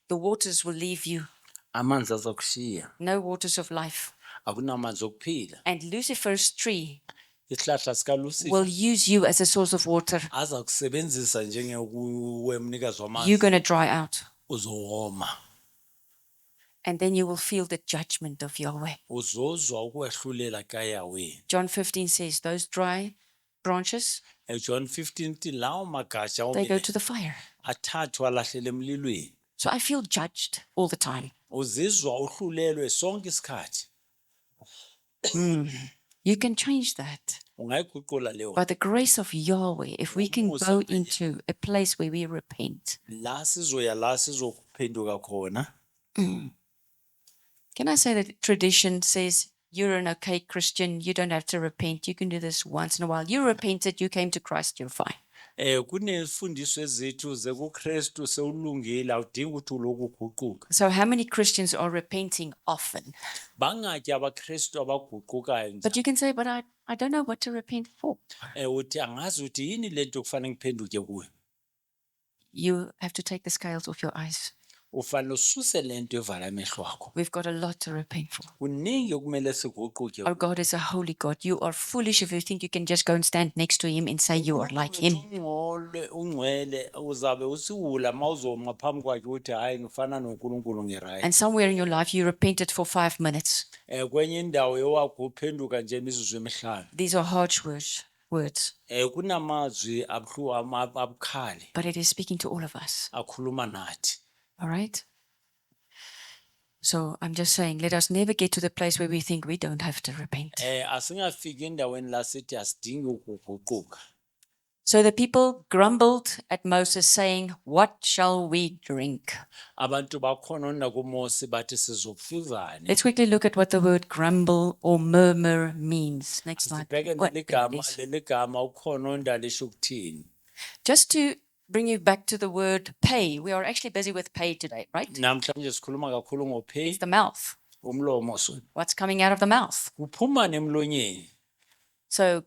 The waters will leave you. amanzi azakushiya. No waters of life. Akunamanzi okuphila. And Lucifer's tree Isihlahla sikaLucifer will use you as a source of water. azakusebenzisa njengomnikazi You're wamanzi. going to dry out. Uzowoma. And then you will feel the judgment of Yahweh. Uzozwa ukwehlulela kaYahweh. John 15 says those dry branches, John 15 ithi lawo magatsha they go to the fire. athathwa alahlele emlilweni. So I feel judged all the time. Uzizwa uhlulelwe sonke isikhathi. You can change that. Ungayiguqula leyo. By the grace of Yahweh, if we can go into a place where we repent. La sizoya la sizophenduka khona. Can I say that tradition says you're an okay Christian, you don't have to repent, you can do this once in a while. You repented, you came to Christ, you're fine. Kunezifundiso ezethu zekuKristu sewulungile awudingi ukuthi uloku uguquka. So how many Christians are repenting often? Bangaki abaKristu abaguqukayo nje. But you can say, but I don't know what to repent for. Uthi angazi ukuthi yini lento kufanele ngiphenduke kuyo. You have to take the scales off your eyes. Ufanele ususe lento evala amehlo akho. We've got a lot to repent for. Kuningi okumele siguquke. Our God is a holy God. You are foolish if you think you can just go and stand next to him and say you are like him. Ungcwele uzabe usiwula mawuzoma phambi kwakhe uthi hayi ngifana noNkulunkulu ngiright. And somewhere in your life you repented for 5 minutes. Kwenye indawo ewakho uphenduka nje imizuzu emihlanu. These are harsh words. Kunamazwi abukhali. But it is speaking to all of us. Akhuluma nathi. All right? So I'm just saying, let us never get to the place where we think we don't have to repent. Asingafiki endaweni la sithi asidingi ukuguquka. So the people grumbled at Moses, saying, what shall we drink? Abantu bakhonona kuMose bathi sizopfuzane. Let's quickly look at what the word grumble or murmur means. Next slide. Sibheke What that leligama is. leligama ukhononda lisho ukuthini. Just to bring you back to the word pay. We are actually busy with pay today, right? Namhlanje sikhuluma kakhulu ngopay. It's the mouth. Umlomo so. What's coming out of the mouth? Kuphuma nemlonyeni. So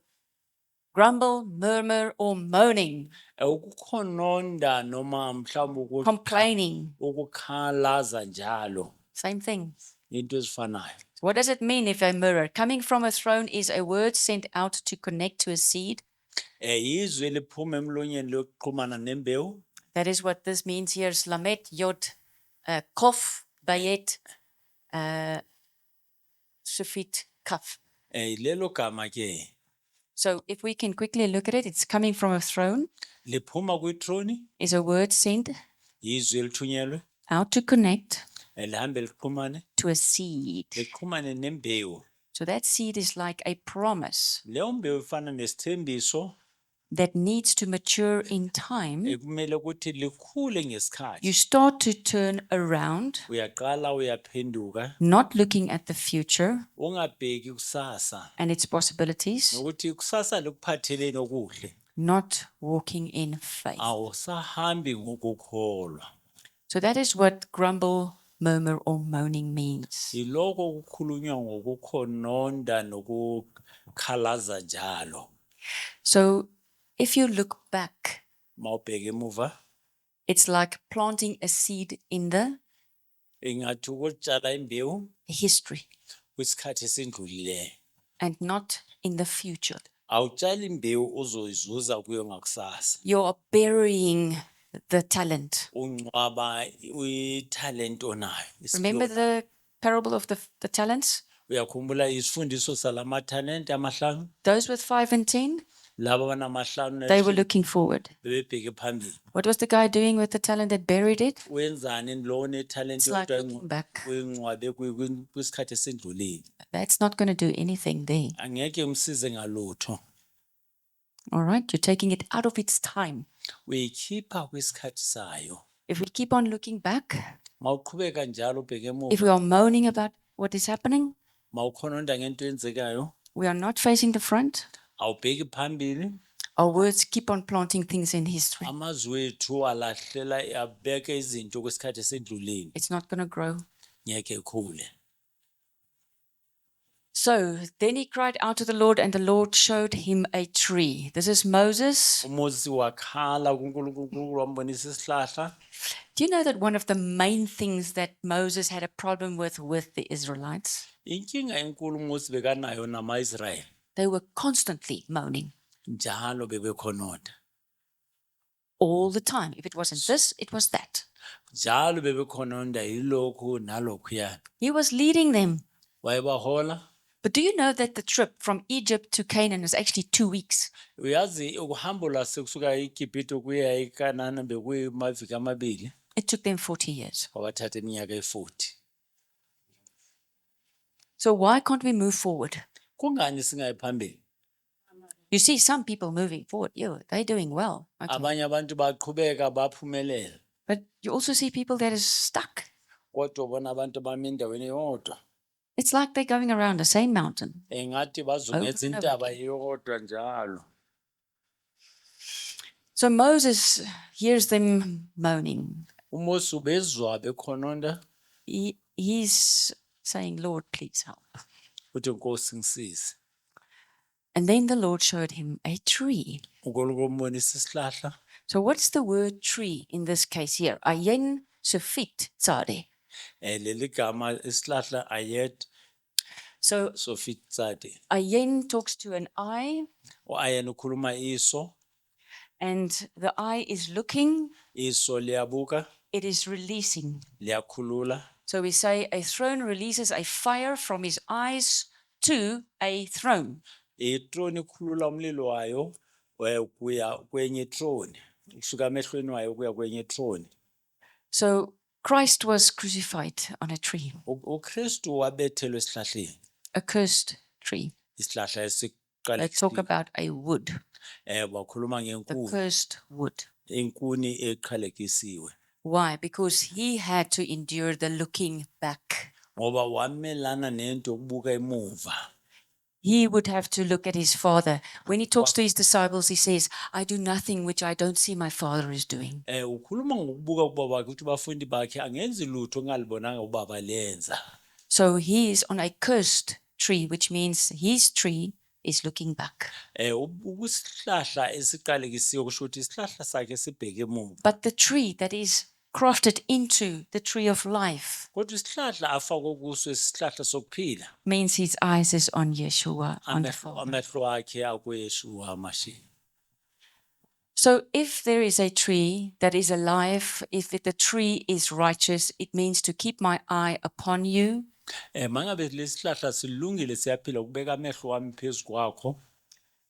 grumble, murmur, or moaning, Ukukhononda noma mhlawumbe complaining. ukukhalaza njalo Same thing. into ezifanayo. What does it mean if I murmur? Coming from a throne is a word sent out to connect to a seed. Izwi liphuma emlonyeni lokuxhumana nembewu. That is what this means here. Slamet, Yod, Kof, Bayet, Sufit, Kaf. Lelo gama ke So if we can quickly look at it, it's coming from a throne, liphuma kwithrone, is a word sent izwi elithunyelwe, out to connect lihambe liqhumane, to a seed. liqhumane nembewu. So that seed is like a promise Leyo mbewu ifana nesithembiso that needs to mature in time. ekumele ukuthi likhule You ngesikhathi. start to turn around, Uyaqala uyaphenduka, not looking at the future ungabheki kusasa. and its possibilities, Nokuthi kusasa likuphatheleni okuhle. not walking in faith. Awusahambi ngokukholwa. So that is what grumble, murmur, or moaning means. Yiloko kukhulunywa ngokukhononda nokukhalaza njalo. So if you look back, Mawubheka emuva, it's like planting a seed in the ingathi ukutshala imbewu history kwisikhathi esindlulileyo. and not in the future. Awutshali imbewu uzoyizuza kuyo ngakusasa. You are burying the talent. Ungcwaba italent onayo. Remember the parable of the talents? Uyakhumbula isifundiso salama talent amahlanu? Those with 5 and 10, Laba banamahlanu they were looking forward. bebebheke phambili. What was the guy doing with the talent that buried it? Wenzani lo netalent It's like yodwa looking back. uyingcwabe kwisikhathi esindlulile? That's not going to do anything there. Angeke umsize ngalutho. All right, you're taking it out of its time. Uyikhipha kwisikhathi sayo. If we keep on looking back, Mawuqhubeka njalo ubheke if emuva, we are moaning about what is happening, mawukhononda ngento eyenzekayo, we are not facing the front. awubheki phambili, Our words keep on planting things in history. amazwi ethu alahlela abeke izinto kwesikhathi esindlulile. It's not going to grow. Ngeke ikhule. So then he cried out to the Lord, and the Lord showed him a tree. This is Moses. UMoses wakhala kuNkulunkulu wambonisa isihlahla. Do you know that one of the main things that Moses had a problem with the Israelites? Inkinga enkulu uMoses bekanayo nama-Israyeli. They were constantly moaning Njalo bebekhononda. all the time. If it wasn't this, it was that. Njalo bebekhononda yilokhu nalokhuyana. He was leading them. Wayebahola. But do you know that the trip from Egypt to Canaan is actually 2 weeks? Uyazi ukuhamba kusuka eGibhithe kuya eKanani bekuyimaviki amabili. It took them 40 years. Kwabathatha iminyaka e-40. So why can't we move forward? Kungani singayi phambili? You see some people moving forward. Yo, they're doing well. Okay. Abanye abantu baqhubeka baphumelela. But you also see people that is stuck. Kodwa ubona abantu bami endaweni yodwa. It's like they're going around the same mountain. Engathi bazungeza intaba yodwa njalo. So Moses hears them moaning. uMoses ubezwa bekhononda. He's saying, Lord, please help. Uthi Nkosi ngisize. And then the Lord showed him a tree. uNkulunkulu umbonisa isihlahla. So what's the word tree in this case here? Ayen sofit tzade. Leli gama isihlahla ayet So sofitsade. ayen talks to an eye, Ayena ukhuluma iso. and the eye is looking, Iso liyabuka, it is releasing. liyakhulula. So we say a throne releases a fire from his eyes to a throne. Itroni ikhulula umlilo wayo kuya kwenye throne. Kusuka emehlweni wayo kuya kwenye throne. So Christ was crucified on a tree, uKristu wabethelwe esihlahleni. a cursed tree. Isihlahla They talk esiqalekisiwe. about a wood, Bakhuluma the ngenkuni, cursed wood. inkuni eqalekisiwe. Why? Because he had to endure the looking back. Ngoba wamelana nento yokubuka emuva. He would have to look at his father. When he talks to his disciples, he says, I do nothing which I don't see my father is doing. Ukhuluma ngokubuka ubaba ukuthi bafundi bakhe angenzi lutho ngalibonanga ubaba lenza. So he is on a cursed tree, which means his tree is looking back. Ukusihlahla esiqalekisiwe kusho ukuthi isihlahla sakhe sibheke emuva. But the tree that is grafted into the tree of life Kodwa isihlahla afakwe kuso isihlahla sokuphila. means his eyes is on Yeshua, on the Father. Amehlo akhe akuYeshua HaMashiach. So if there is a tree that is alive, if the tree is righteous, it means to keep my eye upon you, Mangabe lesihlahla silungile siyaphila ukubeka amehlo wami phezu kwakho.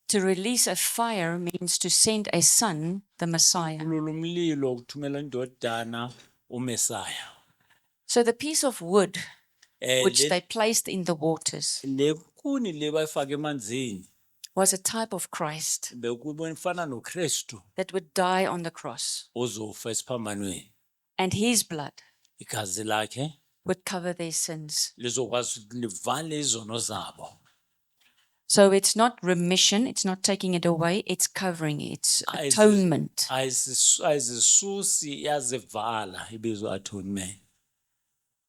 to release a fire means to send a son, the Messiah. Ulula umlilo ukuthumela indodana uMesaya. So the piece of wood which Le they placed in the waters kuni le bayifaka emanzini was a type of Christ bekubonifana noKristu that would die on the cross, ozofa esiphambanweni. and his blood Igazi lakhe would cover their sins. lizokwazi ukuthi livale izono zabo. So it's not remission, it's not taking it away, it's covering it, it's atonement. Ayizisusi yazivala ibizo atonement.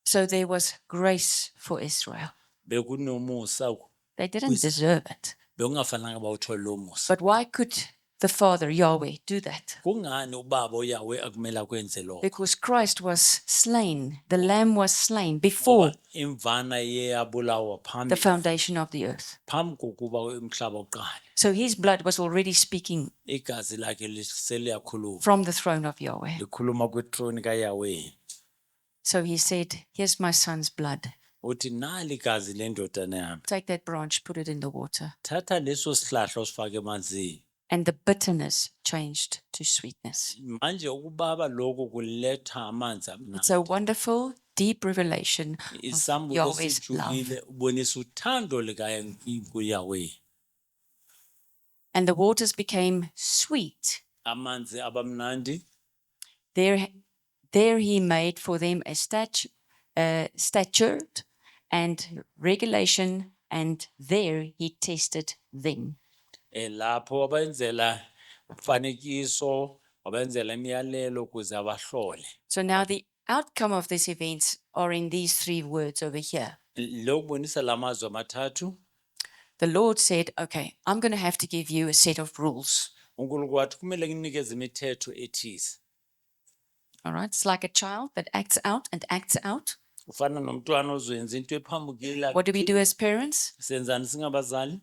So there was grace for Israel. Bekunomusa They didn't deserve it. bekungafananga bawuthole lo musa. But why could the Father, Yahweh, do that? Kungani ubaba uYahweh akumele akwenze lokho? Because Christ was slain, the Lamb was slain before Imvana yeyabulawa the phambi foundation of the earth. kokuba umhlaba uqale. So his blood was already speaking Igazi lakhe seliyakhuluma from the throne of Yahweh. likhuluma kwithrone kaYahweh. So he said, here's my son's blood. Uthi nali igazi lendodana yami. Take that branch, put it in the water. Thatha leso sihlahla usifake emanzini. And the bitterness changed to sweetness. Manje ukubaba lokho kuletha amanzi amnandi. It's a wonderful, deep revelation of Isambulo Yahweh's love. esijulile ubonisa uthando likaYahweh. And the waters became sweet. Amanzi abamnandi. There he made for them a statute and regulation, and there he tested them. Lapho wabenzela umfanekiso, wabenzela imiyalelo ukuze abahlole. So now the outcome of these events are in these three words over here. Lokubonisa lamazwi amathathu. The Lord said, okay, I'm going to have to give you a set of rules. uNkulunkulu wathi kumele nginikeze imithetho ethize. All right. It's like a child that acts out and acts out. Ufana nomntwana ozoyenza into ephambukile. What do we do as parents? Senzani singabazali?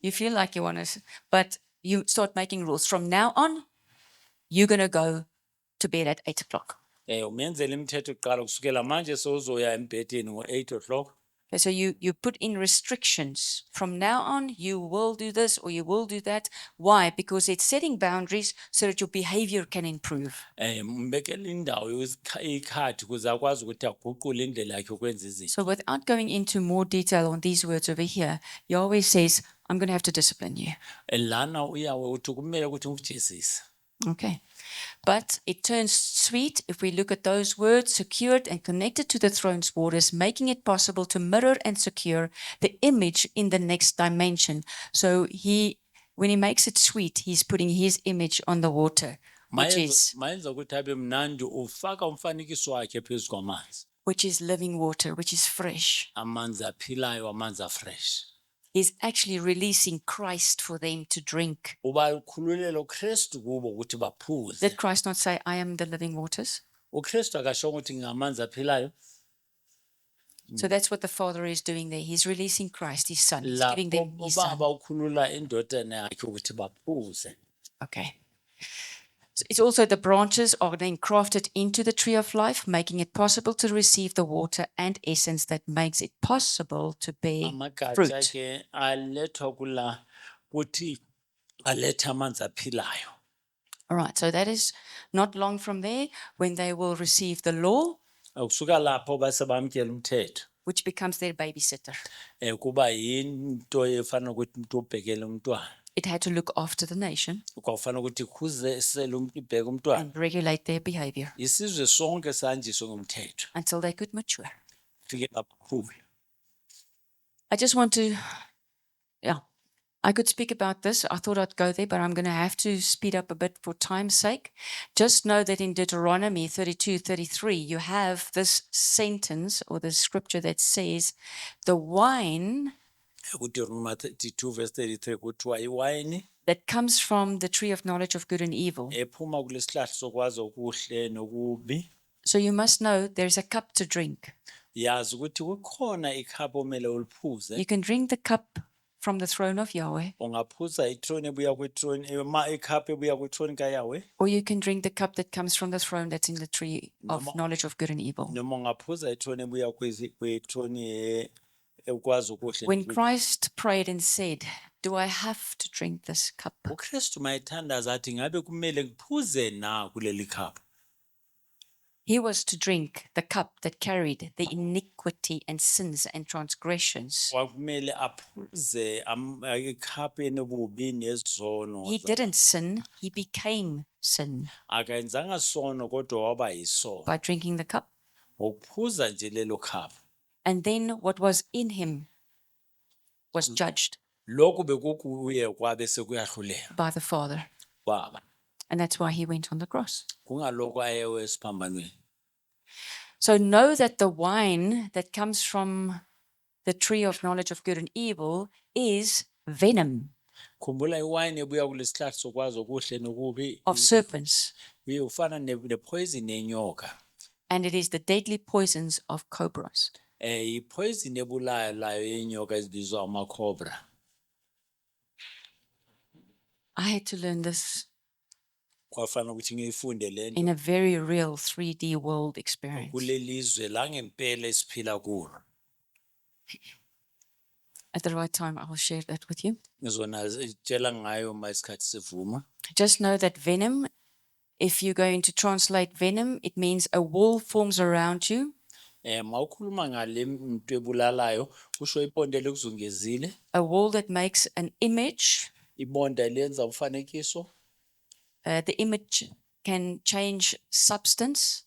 You feel like you want to, but you start making rules. From now on, you're going to go to bed at 8 o'clock. Umenzela imithetho kuqala kusukela manje sewuzoya embedeni ngo-8 o'clock. Okay, so you put in restrictions. From now on, you will do this or you will do that. Why? Because it's setting boundaries so that your behavior can improve. Mbekela indawo ikhathi ukuze akwazi ukuthi aguqule indlela yakhe ukwenza izinto. So without going into more detail on these words over here, Yahweh says, I'm going to have to discipline you. Lana uyawe uthi kumele ukuthi ngikujesise. Okay. But it turns sweet if we look at those words, secured and connected to the throne's waters, making it possible to mirror and secure the image in the next dimension. So when he makes it sweet, he's putting his image on the water, Mayenza ukuthi abe mnandi ufaka umfanekiso wakhe phezu kwamanzi. which is living water, which is fresh. Amanzi aphilayo, amanzi afresh. Is actually releasing Christ for them to drink. Uba ukhululela uKristu kubo ukuthi baphuze. Did Christ not say, I am the living waters? uKristu akasho ukuthi ngamanzi aphilayo. So that's what the Father is doing there. He's releasing Christ, his Son. He's giving them his Son. Ubaba ukhulula indodana yakhe ukuthi baphuze. Okay. So it's also the branches are then crafted into the tree of life, making it possible to receive the water and essence that makes it possible to bear Amagatsha fruit. ke alethwa kula ukuthi aletha amanzi aphilayo. All right. So that is not long from there when they will receive the law, Ukusuka lapho base bamkela umthetho. which becomes their babysitter. Kuba yinto efana ukuthi umuntu obhekele umntwana. It had to look after the nation Kwafanele ukuthi khuzesele umuntu ibheke umntwana. and regulate their behavior Isizwe sonke sanjiswe ngomthetho. until they could mature. Fike bakhulu. I just want to, I could speak about this. I thought I'd go there, but I'm going to have to speed up a bit for time's sake. Just know that in Deuteronomy 32:33, you have this sentence or the scripture that says, the wine kuDeuteronomy 32 verse 33 kuthiwa iwayini that comes from the tree of knowledge of good and evil. ephuma kulesihlahla sokwazi okuhle nokubi. So you must know there's a cup to drink. Yazi ukuthi kukhona ikhaphu omele You uliphuze. can drink the cup from the throne of Yahweh, Ungaphuza ithrone ebuya kwithrone ikhaphu ebuya kwithrone kaYahweh, or you can drink the cup that comes from the throne that's in the tree of Noma- knowledge of good and evil. noma ungaphuza ithrone ebuya kwithrone ekwazi okuhle When nokubi. Christ prayed and said, "Do I have to drink this cup?" uKristu mayithandaza athi ngabe kumele ngiphuze na kuleli khaphu. He was to drink the cup that carried the iniquity and sins and transgressions. Kwakumele aphuze ikhaphu enobubi nezono. He didn't sin, he became sin Akayenzanga sono kodwa waba yisono. by drinking the cup. Ngokuphuza nje lelo khaphu. And then what was in him was judged Lokhu bekukuye kwabe sekuyahluleka by the Father. baba. And that's why he went on the cross. Kungalokho ayewe esiphambanweni. So know that the wine that comes from the tree of knowledge of good and evil is venom Khumbula iwayini ebuya kulesihlahla sokwazi okuhle nokubi of serpents, ufana nepoison yenyoka. and it is the deadly poisons of cobras. Ipoison ebulalayo yenyoka ezibizwa amakhobra. I had to learn this Kwafana ukuthi ngiyifunde lento in a very real 3D world experience. kulelizwe la ngempela esiphila kulo. At the right time, I will share that with you. Ngizona tshela ngayo mayisikhathi sivuma. Just know that venom, if you're going to translate venom, it means a wall forms around you, Mawukhuluma ngale nto ebulalayo kusho iponde lekuzungezile, a wall that makes an image. ibonda lenza umfanekiso, The image can change substance.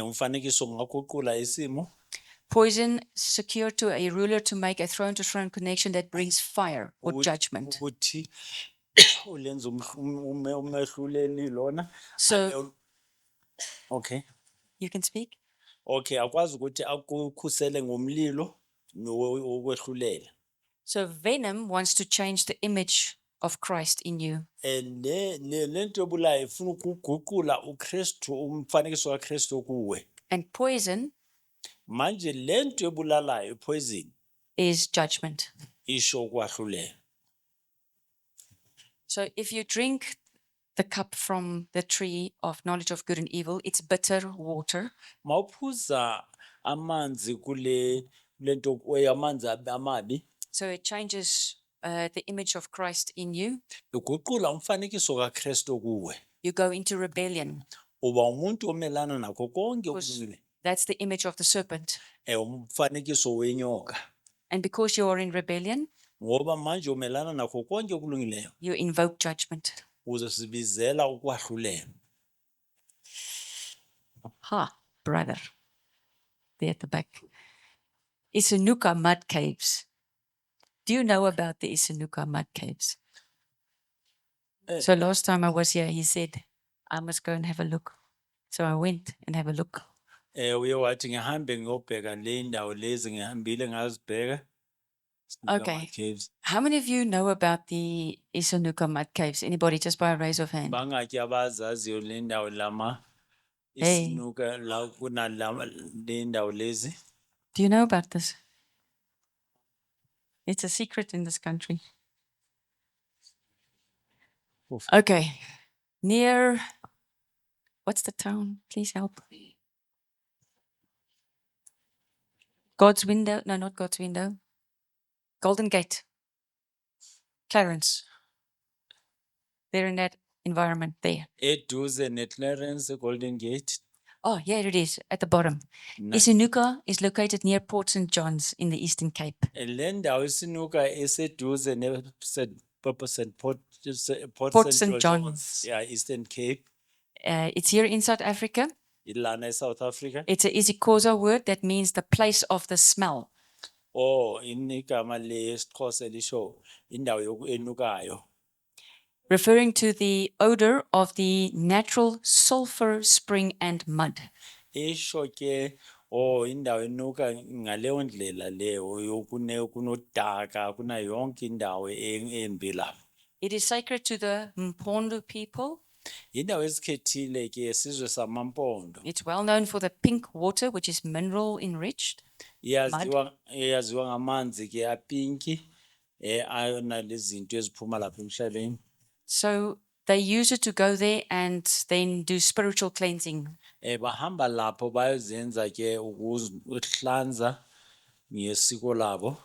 umfanekiso ungaguqula isimo. Poison secured to a ruler to make a throne-to-throne connection that brings fire or judgment. Ukuthi ulenza umehluleli lona. So Okay. you can speak. Okay, akwazi ukuthi akukhusele ngomlilo nokwehlulela. So venom wants to change the image of Christ in you. Lento ebulayo ifuna ukuguqula uKristu umfanekiso kaKristu kuwe. And poison Manje lento ebulalayo poison is judgment. isho ukwahlulela. So if you drink the cup from the tree of knowledge of good and evil, it's bitter water. Mawuphuza amanzi lento amanzi amabi, So it changes the image of Christ in you. uguqula umfanekiso kaKristu kuwe. You go into rebellion. Uba umuntu omelana nakho konke Because okulungile. that's the image of the serpent. Umfanekiso wenyoka. And because you are in rebellion, Ngoba manje umelana nakho konke okulungileyo. you invoke judgment. Uzosibizela ukwahlulela. Ha, brother. There at the back. Isinuka mud caves. Do you know about the Isinuka mud caves? So last time I was here, he said, I must go and have a look. So I went and have a look. Uye wathi ngihambe ngiyobheka le ndawo lezi ngihambile ngazibheka. Okay. Caves. How many of you know about the Isinuka mud caves? Anybody, just by a raise of hand. Bangaki abazaziyo le ndawo lama Hey. isinuka la kuna le ndawo lezi. Do you know about this? It's a secret in this country. Oof. Okay. Near, what's the town? Please help. God's Window. No, not God's Window. Golden Gate. Clarence. They're in that environment there. Eduze neClarence Golden Gate. Oh, here it is at the bottom. Na- Isinuka is located near Port St. John's in the Eastern Cape. Le ndawo isinuka eseduze Port Port St. St. John's. Yeah, Eastern Cape. It's here in South Africa. Ilana South Africa. It's a isiXhosa word that means the place of the smell. Oh, inigama leSixhosa lisho indawo enukayo. Referring to the odor of the natural sulfur spring and mud. Isho ke indawo enuka ngaleyo ndlela leyo kunodaka kuna yonke indawo embi lapho. It is sacred to the Mpondo people. Indawo esikhethile ke isizwe samaMpondo. It's well known for the pink water, which is mineral enriched. Iyaziwa ngamanzi ke apinki ayona lezinto eziphuma lapha emhlabeni. So they use it to go there and then do spiritual cleansing. Bahamba lapho bayozenza ke ukuhlanza ngesiko labo.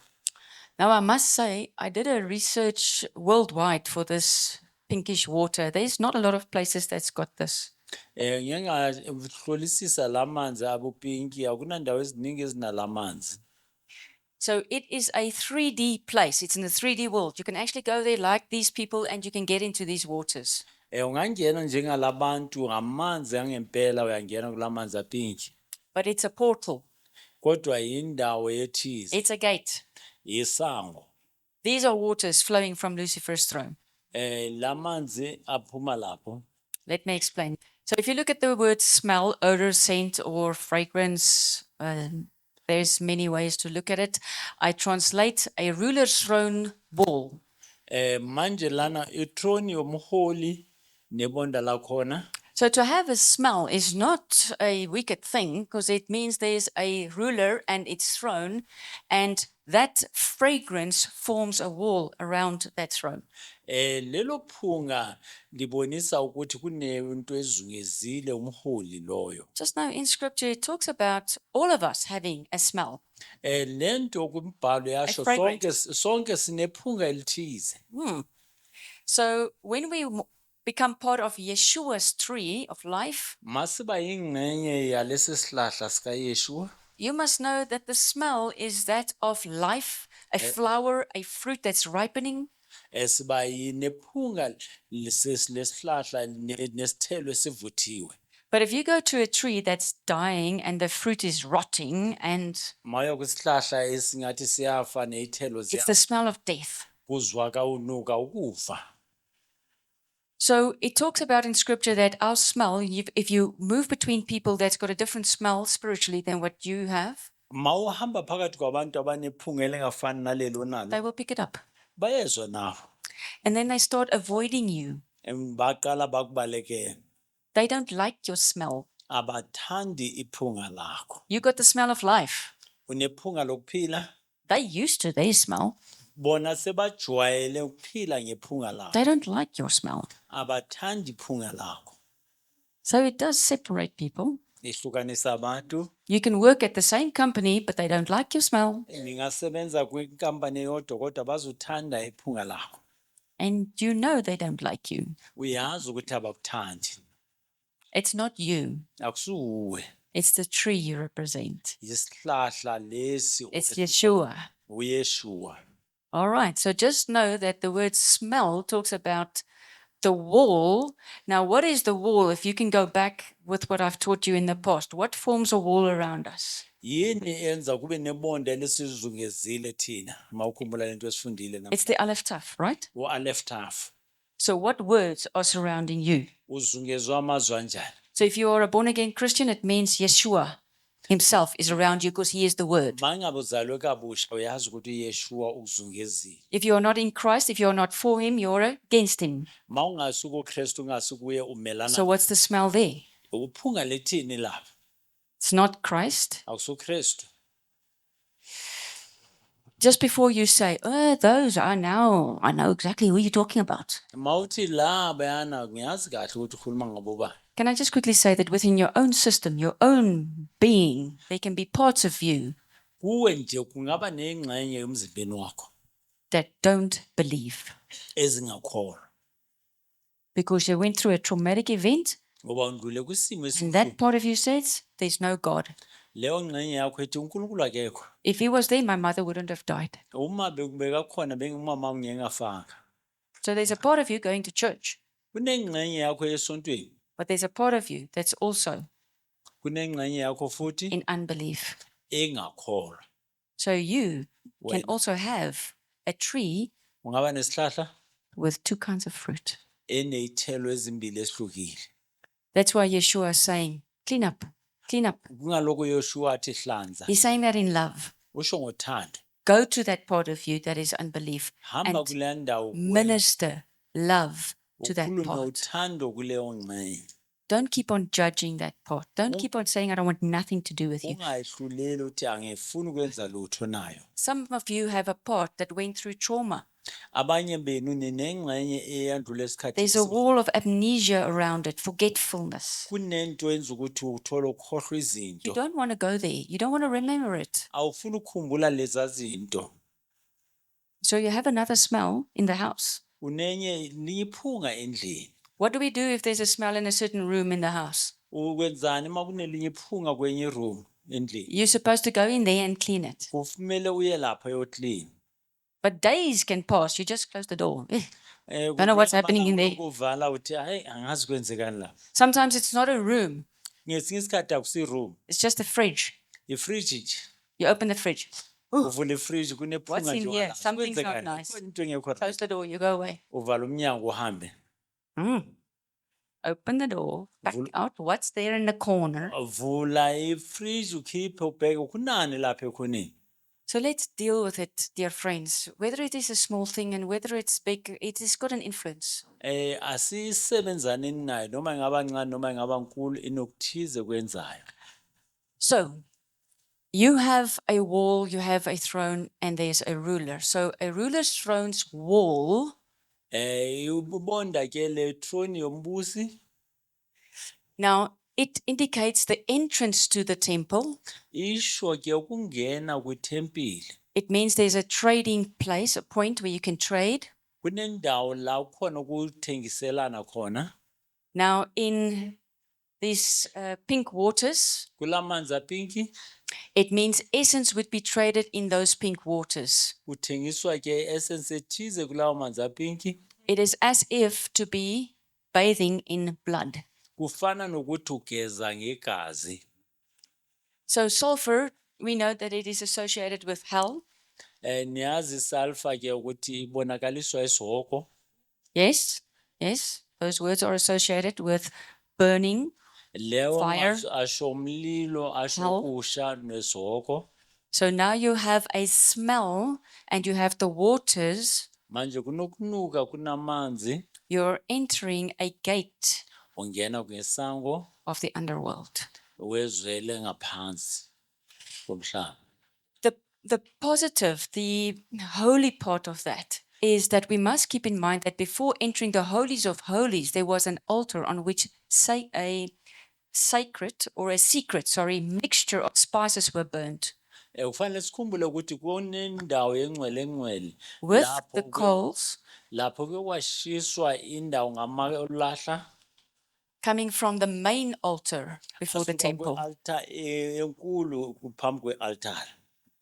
Now, I must say, I did a research worldwide for this pinkish water. There's not a lot of places that's got this. Ngiyahlolisisa lamanzi abupinki akunandawo eziningi ezinalamanzi. So it is a 3D place. It's in the 3D world. You can actually go there like these people and you can get into these waters. Ungangena njengalabantu ngamanzi angempela uyangena kulamanzi apinki. But it's a portal. Kodwa indawo ethize. It's a gate. Isango. These are waters flowing from Lucifer's throne. Lamanzi aphuma lapho. Let me explain. So if you look at the word smell, odor, scent, or fragrance, there's many ways to look at it. I translate a ruler's throne ball. Manje lana itroni yomholi nebonda lakhona. So to have a smell is not a wicked thing because it means there's a ruler and its throne, and that fragrance forms a wall around that throne. Lelo phunga libonisa ukuthi kunento ezungezile umholi loyo. Just now in scripture it talks about all of us having a smell. Lento kumbhalo yasho sonke sinephunga elithize. So when we become part of Yeshua's tree of life, masiba ingcenye yalesi sihlahla sika Yeshua. You must know that the smell is that of life, a flower, a fruit that's ripening. Esiba yinephunga lesihlahla nesithelo esivuthiwe. But if you go to a tree that's dying and the fruit is rotting and maya kusihlahla esingathi siyafa nezithelo it's the smell of death. Kuzwaka unuka ukufa. So it talks about in scripture that our smell, if you move between people that's got a different smell spiritually than what you have, mawuhamba phakathi kwabantu abanephunga elingafani nalelo nalo. They will pick it up. Bayezwa nawo. And then they start avoiding you. Baqala bakubalekela. They don't like your smell. Abathandi iphunga lakho. You got the smell of life. Unephunga lokuphila. They used to their smell. Bona sebajwayele ukuphila ngephunga lakho. They don't like your smell. Abathandi iphunga lakho. So it does separate people. Ihlukanisa abantu. You can work at the same company, but they don't like your smell. Ningasebenza kwinkampani eyodwa kodwa bazothanda iphunga lakho. And you know they don't like you. Uyazi ukuthi abakuthandi. It's not you. Akusuwe. It's the tree you represent. Isihlahla lesi. It's Yeshua. UYeshua. All right. So just know that the word smell talks about the wall. Now, what is the wall? If you can go back with what I've taught you in the past, what forms a wall around us? Yini enza kube nebonde lesizungezile thina mawukhumbula lento esifundile namhlanje. It's the Aleph Taf, right? Aleph Taf. So what words are surrounding you? Uzungezwa amazwi anjani. So if you are a born again Christian, it means Yeshua himself is around you because he is the word. Mangabe uzalwe kabusha uyazi ukuthi uYeshua ukuzungezile. If you are not in Christ, if you are not for him, you're against him. Mawungasuku uKristu ungasukuye umelana. So what's the smell there? Uphunga lethini lapha. It's not Christ. AkusuKristu. Just before you say, those are now, I know exactly who you're talking about. Mawuthi la bayana ngiyazi kahle ukuthi ukhuluma ngabo ba. Can I just quickly say that within your own system, your own being, there can be parts of you Kuwe nje kungaba nengxenye emzimbeni wakho that don't believe ezingakholwa. Because you went through a traumatic event, Ngoba undlule kwisimo and esibuhlungu. that part of you says, there's no God. Leyo ngxenye yakho ethi uNkulunkulu akekho. If he was there, my mother wouldn't have died. Uma bekubeka khona bengumama ngiyengafanga. So there's a part of you going to church, Kunengxenye yakho esontweni. but there's a part of you that's also Kunengxenye yakho futhi in unbelief. engakholwa. So you can Wena. also have a tree Ungaba nesihlahla with two kinds of fruit. enezithelo ezimbili esihlukile. That's why Yeshua is saying, clean up. Clean up. kungaloko yoshua athi hlanza He's saying that in love. usho ngothando Go to that part of you that is unbelief hamba and kuleya ndawo minister love to that ukhulume part. uthando kuleyo ngxenye Don't keep on judging that part. Don't keep on saying, I don't want nothing to do with you. ungayihluleli uthi angifuni ukwenza lutho nayo Some of you have a part that went through trauma. abanye benu ninengxenye eyandlula esikhathi There's a wall of amnesia around it, forgetfulness. kunento enza ukuthi uthole ukhohlwa You izinto don't want to go there. You don't want to remember it. awufuni ukukhumbula leza zinto So you have another smell in the house. unenye liyiphunga endlini What do we do if there's a smell in a certain room in the house? ukwenzani uma kunelinye iphunga kwenye room endlini You're supposed to go in there and clean it. kufumele uye lapha yoklini But days can pass. You just close the door. Don't know what's happening in there. uvala uthi hayi angazi kwenzekani la Sometimes it's not a room. ngesinye isikhathi akusi-room It's just a fridge. ifriji nje You open the fridge. uvula ifriji What's kunephunga in nje here? ungalazi. Something's not Kwenzekani? nice. Khona into engekho right. Close the door. You go away. uvala umnyango uhambe Open the door. Back out. What's there in the corner? vula ifriji ukhiphe ubheke kunani lapha ekhoneni So let's deal with it, dear friends. Whether it is a small thing and whether it's big, it has got an influence. asisebenzaneni nayo noma ingaba ncane noma ingaba nkulu inokuthize kwenzayo So you have a wall, you have a throne, and there's a ruler. So a ruler's throne's wall ubonda ke le throne yombusi now it indicates the entrance to the temple. isho ke ukungena kwithempile It means there's a trading place, a point where you can trade. kunendawo la ukhona ukuthengiselana khona Now, in these pink waters, kulamanzi apinki it means essence would be traded in those pink waters. kuthengiswa ke essence ethize kulawo manzi apinki It is as if to be bathing in blood. kufana nokuthi ugeza ngegazi So, sulfur, we know that it is associated with hell. niyazi sulfur ke ukuthi ibonakaliswa isihoko Yes, yes, those words are associated with burning. leyo Fire. asho umlilo asho Hell. ukusha nesihoko So now you have a smell and you have the waters. manje kunokunuka kunamanzi You're entering a gate ungena ngesango of the underworld. wezwele ngaphansi komhlaba The positive, the holy part of that is that we must keep in mind that before entering the holies of holies, there was an altar on which a secret mixture of spices were burnt. kufanele sikhumbule ukuthi kunendawo engcwele With the coals lapho ke washiswa indawo ngamalahla coming from the main altar before the asuka temple. kwe-altar enkulu phambi kwe-altar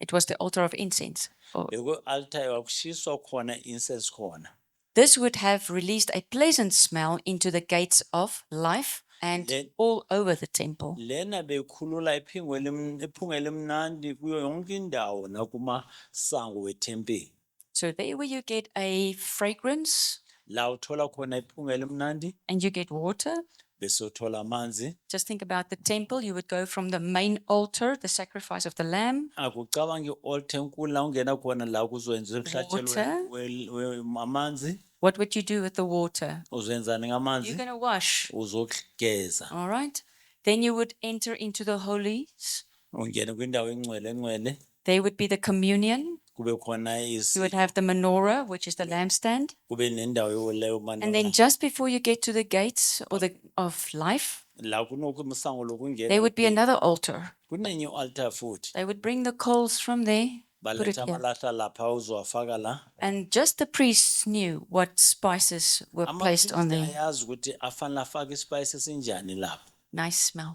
It was the altar of incense. kwe-altar wakushiswa khona incense khona This would have released a pleasant smell into the gates of life and all over the temple. lena bekhulula iphunga elimnandi kuyo yonke indawo nakumasango wethempeli So there where you get a fragrance la uthola khona iphunga elimnandi and you get water. bese uthola amanzi Just think about the temple. You would go from the main altar, the sacrifice of the lamb, akucabanga i-altar enkulu la ungena khona la kuzoyenza Water. amanzi what would you do with the water? uzenzani You're ngamanzi going to wash, uzogeza all right? Then you would enter into the holies. ungena kwindawo engcwele There would be the communion. kube khona You would have the menorah, which is the lampstand. kube nendawo yoleyo And then just before you get to the gates of life, la kunokumasango lokungena there would be another altar. kunenye i-altar futhi They would bring the coals from there, put it baletha here. amalahla lapha uzowafaka la And just the priests knew what spices were placed on amapristi there. ayazi ukuthi afanele afake isipayisi esinjani lapho Nice smell.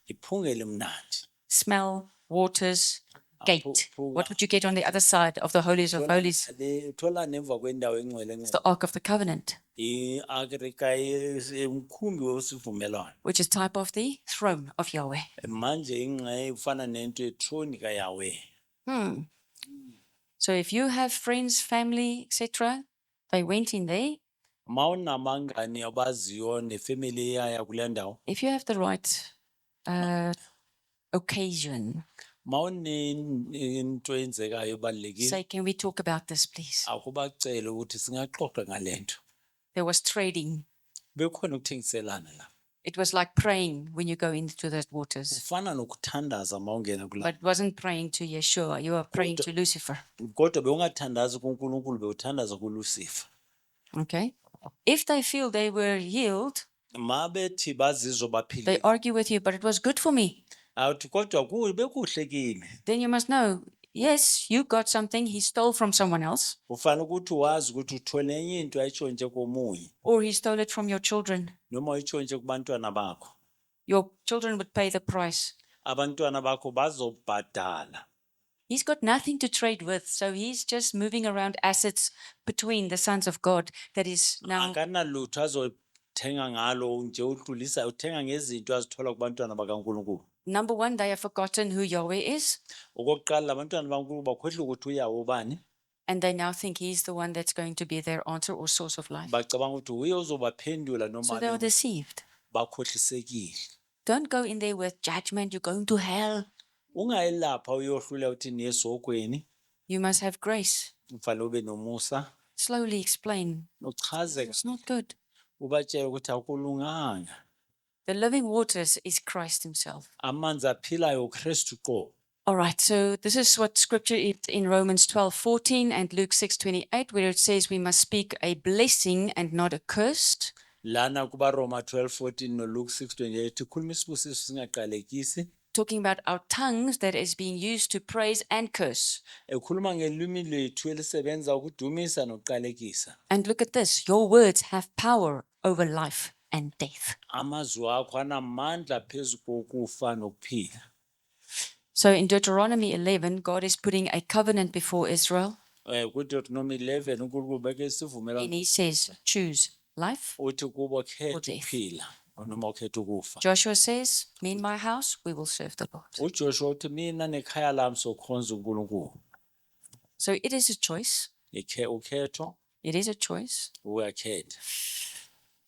iphunga elimnandi Smell, waters, gate. What would you get on the other side of the holies of holies? uthola nemva kwendawo It's the Ark of the Covenant, i-agrika umkhumbi wesivumelwano which is type of the throne of Yahweh. manje ingxenye ufana nento etroni kaYahweh So if you have friends, family, etc., they went in there. ma unamangani abaziyo nefamily yaya kule ndawo If you have the right occasion, into eyenzekayo ebalulekile say, can we talk about this, please? akubacele ukuthi singaxoxa ngalento. There was trading. Bekhona ukuthengiselana la. It was like praying when you go into those waters, Ufana nokuthandaza mawungena kula. but it wasn't praying to Yeshua. You were praying Kodwa- to Lucifer. Kodwa bewungathandazi kuNkulunkulu bewuthandaza kuLucifer. Okay. If they feel they were healed, Mabethi bazizwa they baphilile. argue with you, but it was good for me. Awuthi kodwa bekuhle kimi. Then you must know, yes, you got something he stole from someone else, Ufana ukuthi wazi ukuthi uthole enye into ayitshontshe komunye or he stole it from your children. noma uyitshontshe kubantwana bakho. Your children would pay the price. Abantwana bakho bazobhadala. He's got nothing to trade with, so he's just moving around assets between the sons of God that is now. Akanalutho azothenga ngalo nje udlulisa uthenga ngezinto azithola kubantwana bakaNkulunkulu. Number one, they have forgotten who Yahweh is, Okokuqala abantwana bakaNkulunkulu bakhohlwa ukuthi uyawo ubani. and they now think he's the one that's going to be their answer or source of life. Bacabanga ukuthi uye uzobaphendula So they are noma deceived. bakhohlisekile. Don't go in there with judgment, you're going to hell. Ungayilapha uyohlula uthi niyesokweni, You must have grace. mfana ube nomusa, Slowly explain. uchaze It's not good. ubatshele ukuthi akulunganga. The living waters is Christ himself. Amanzi aphilayo uKristu qo. All right, so this is what scripture is in Romans 12:14 and Luke 6:28, where it says we must speak a blessing and not a cursed. Lana kuba Roma 12:14 no Luke 6:28 ikhuluma isibusiso singaqalekisi. Talking about our tongues that is being used to praise and curse. Ekhuluma ngelimi lethu elisebenza ukudumisa nokuqalekisa. And look at this, your words have power over life and death. Amazwi akho anamandla phezu kokufa nokuphila. So in Deuteronomy 11, God is putting a covenant before Israel, KuDeuteronomy 11 uNkulunkulu beke and isivumelwano he says, choose life. uthi kubo khetha death. ukuphila noma ukhetha ukufa. Joshua says, me and my house, we will serve the Lord. uJoshua uthi mina nekhaya lami sokhonza uNkulunkulu. So it is a choice. Ukhetho It is a choice. uyakhetha.